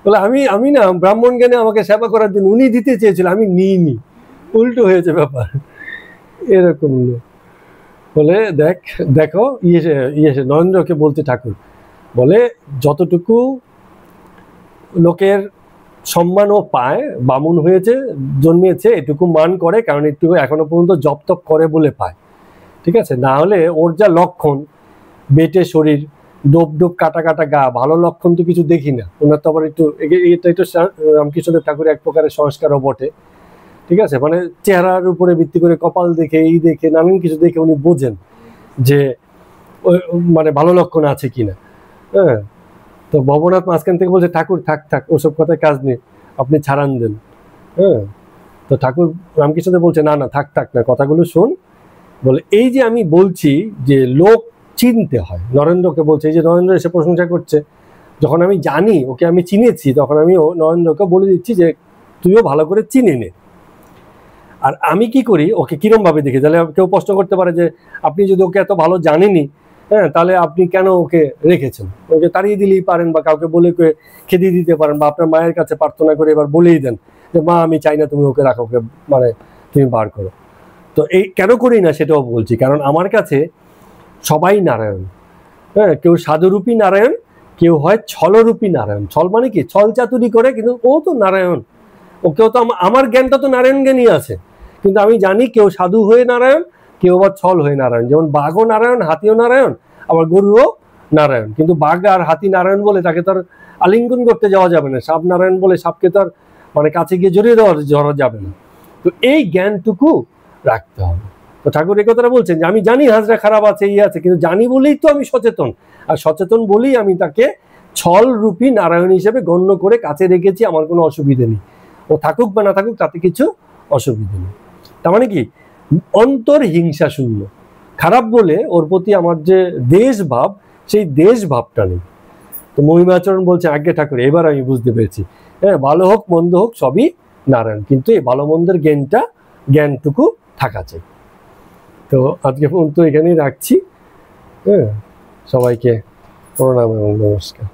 বলে আমি না ব্রাহ্মণ জ্ঞানে আমাকে সেবা করার জন্য, উনি দিতে চেয়েছিল, আমি নিইনি, উল্টো হয়েছে ব্যাপার, এরকম। বলে দেখো ইয়ে নরেন্দ্রকে বলতে ঠাকুর বলে যতটুকু লোকের সম্মানও পায়, বামুন হয়েছে জন্মিয়েছে এটুকু মান করে, কারণ একটু এখনো পর্যন্ত জপ তপ করে বলে পায়, ঠিক আছে। না হলে ওর যা লক্ষণ, বেটে শরীর, ডোব ডোব কাটা কাটা গা, ভালো লক্ষণ তো কিছু দেখি না ওনার। তো আবার একটু এটা একটু রামকৃষ্ণদেব ঠাকুরের এক প্রকারের সংস্কারও বটে, ঠিক আছে। মানে চেহারার উপরে ভিত্তি করে কপাল দেখে এই দেখে নানান কিছু দেখে উনি বোঝেন যে মানে ভালো লক্ষণ আছে কিনা। হ্যাঁ, তো ভবনাথ মাঝখান থেকে বলছে ঠাকুর থাক থাক, ওসব কথায় কাজ নেই, আপনি ছাড়ান দেন। হ্যাঁ, তো ঠাকুর রামকৃষ্ণদেব বলছে না না, থাক থাক না, কথাগুলো শোন। বলে এই যে আমি বলছি যে লোক চিনতে হয়, নরেন্দ্রকে বলছে, এই যে নরেন্দ্র এসে প্রশংসা করছে, যখন আমি জানি ওকে আমি চিনেছি, তখন আমি নরেন্দ্রকে বলে দিচ্ছি যে তুইও ভালো করে চিনে নে। আর আমি কি করি, ওকে কিরম ভাবে দেখি, তাহলে কেউ প্রশ্ন করতে পারে যে আপনি যদি ওকে এত ভালো জানেনই, হ্যাঁ, তাহলে আপনি কেন ওকে রেখেছেন? ওকে তাড়িয়ে দিলেই পারেন, বা কাউকে বলে খেতে দিতে পারেন, বা আপনার মায়ের কাছে প্রার্থনা করে এবার বলেই দেন যে মা আমি চাই না তুমি ওকে রাখো, ওকে মানে তুমি বার করো। তো এই কেন করি না সেটাও বলছি, কারণ আমার কাছে সবাই নারায়ণ। হ্যাঁ, কেউ সাধুরূপী নারায়ণ, কেউ হয় ছলরূপী নারায়ণ। ছল মানে কি, ছল চাতুরি করে, কিন্তু ও তো নারায়ণ। ওকেও তো আমার জ্ঞানটা তো নারায়ণ জ্ঞানই আছে, কিন্তু আমি জানি কেউ সাধু হয়ে নারায়ণ, কেউ আবার ছল হয়ে নারায়ণ। যেমন বাঘও নারায়ণ, হাতিও নারায়ণ, আবার গরুও নারায়ণ। কিন্তু বাঘ আর হাতি নারায়ণ বলে তাকে তো আর আলিঙ্গন করতে যাওয়া যাবে না। সাপ নারায়ণ বলে সাপকে তো আর মানে কাছে গিয়ে জড়িয়ে ধরা যাবে না। তো এই জ্ঞানটুকু রাখতে হবে। তো ঠাকুর এই কথাটা বলছেন যে আমি জানি হাজরা খারাপ আছে, এই আছে, কিন্তু জানি বলেই তো আমি সচেতন, আর সচেতন বলেই আমি তাকে ছল রূপী নারায়ণ হিসেবে গণ্য করে কাছে রেখেছি। আমার কোনো অসুবিধে নেই, ও থাকুক বা না থাকুক তাতে কিছু অসুবিধে নেই। তার মানে কি, অন্তর হিংসা শূন্য। খারাপ বলে ওর প্রতি আমার যে দেশ ভাব, সেই দেশ ভাবটা নেই। তো মহিমাচরণ বলছে আজ্ঞে ঠাকুর এবার আমি বুঝতে পেরেছি, হ্যাঁ, ভালো হোক মন্দ হোক সবই নারায়ণ, কিন্তু এই ভালো মন্দের জ্ঞানটুকু থাকা চাই। তো আজকে পর্যন্ত এখানেই রাখছি। হ্যাঁ, সবাইকে প্রণাম এবং নমস্কার।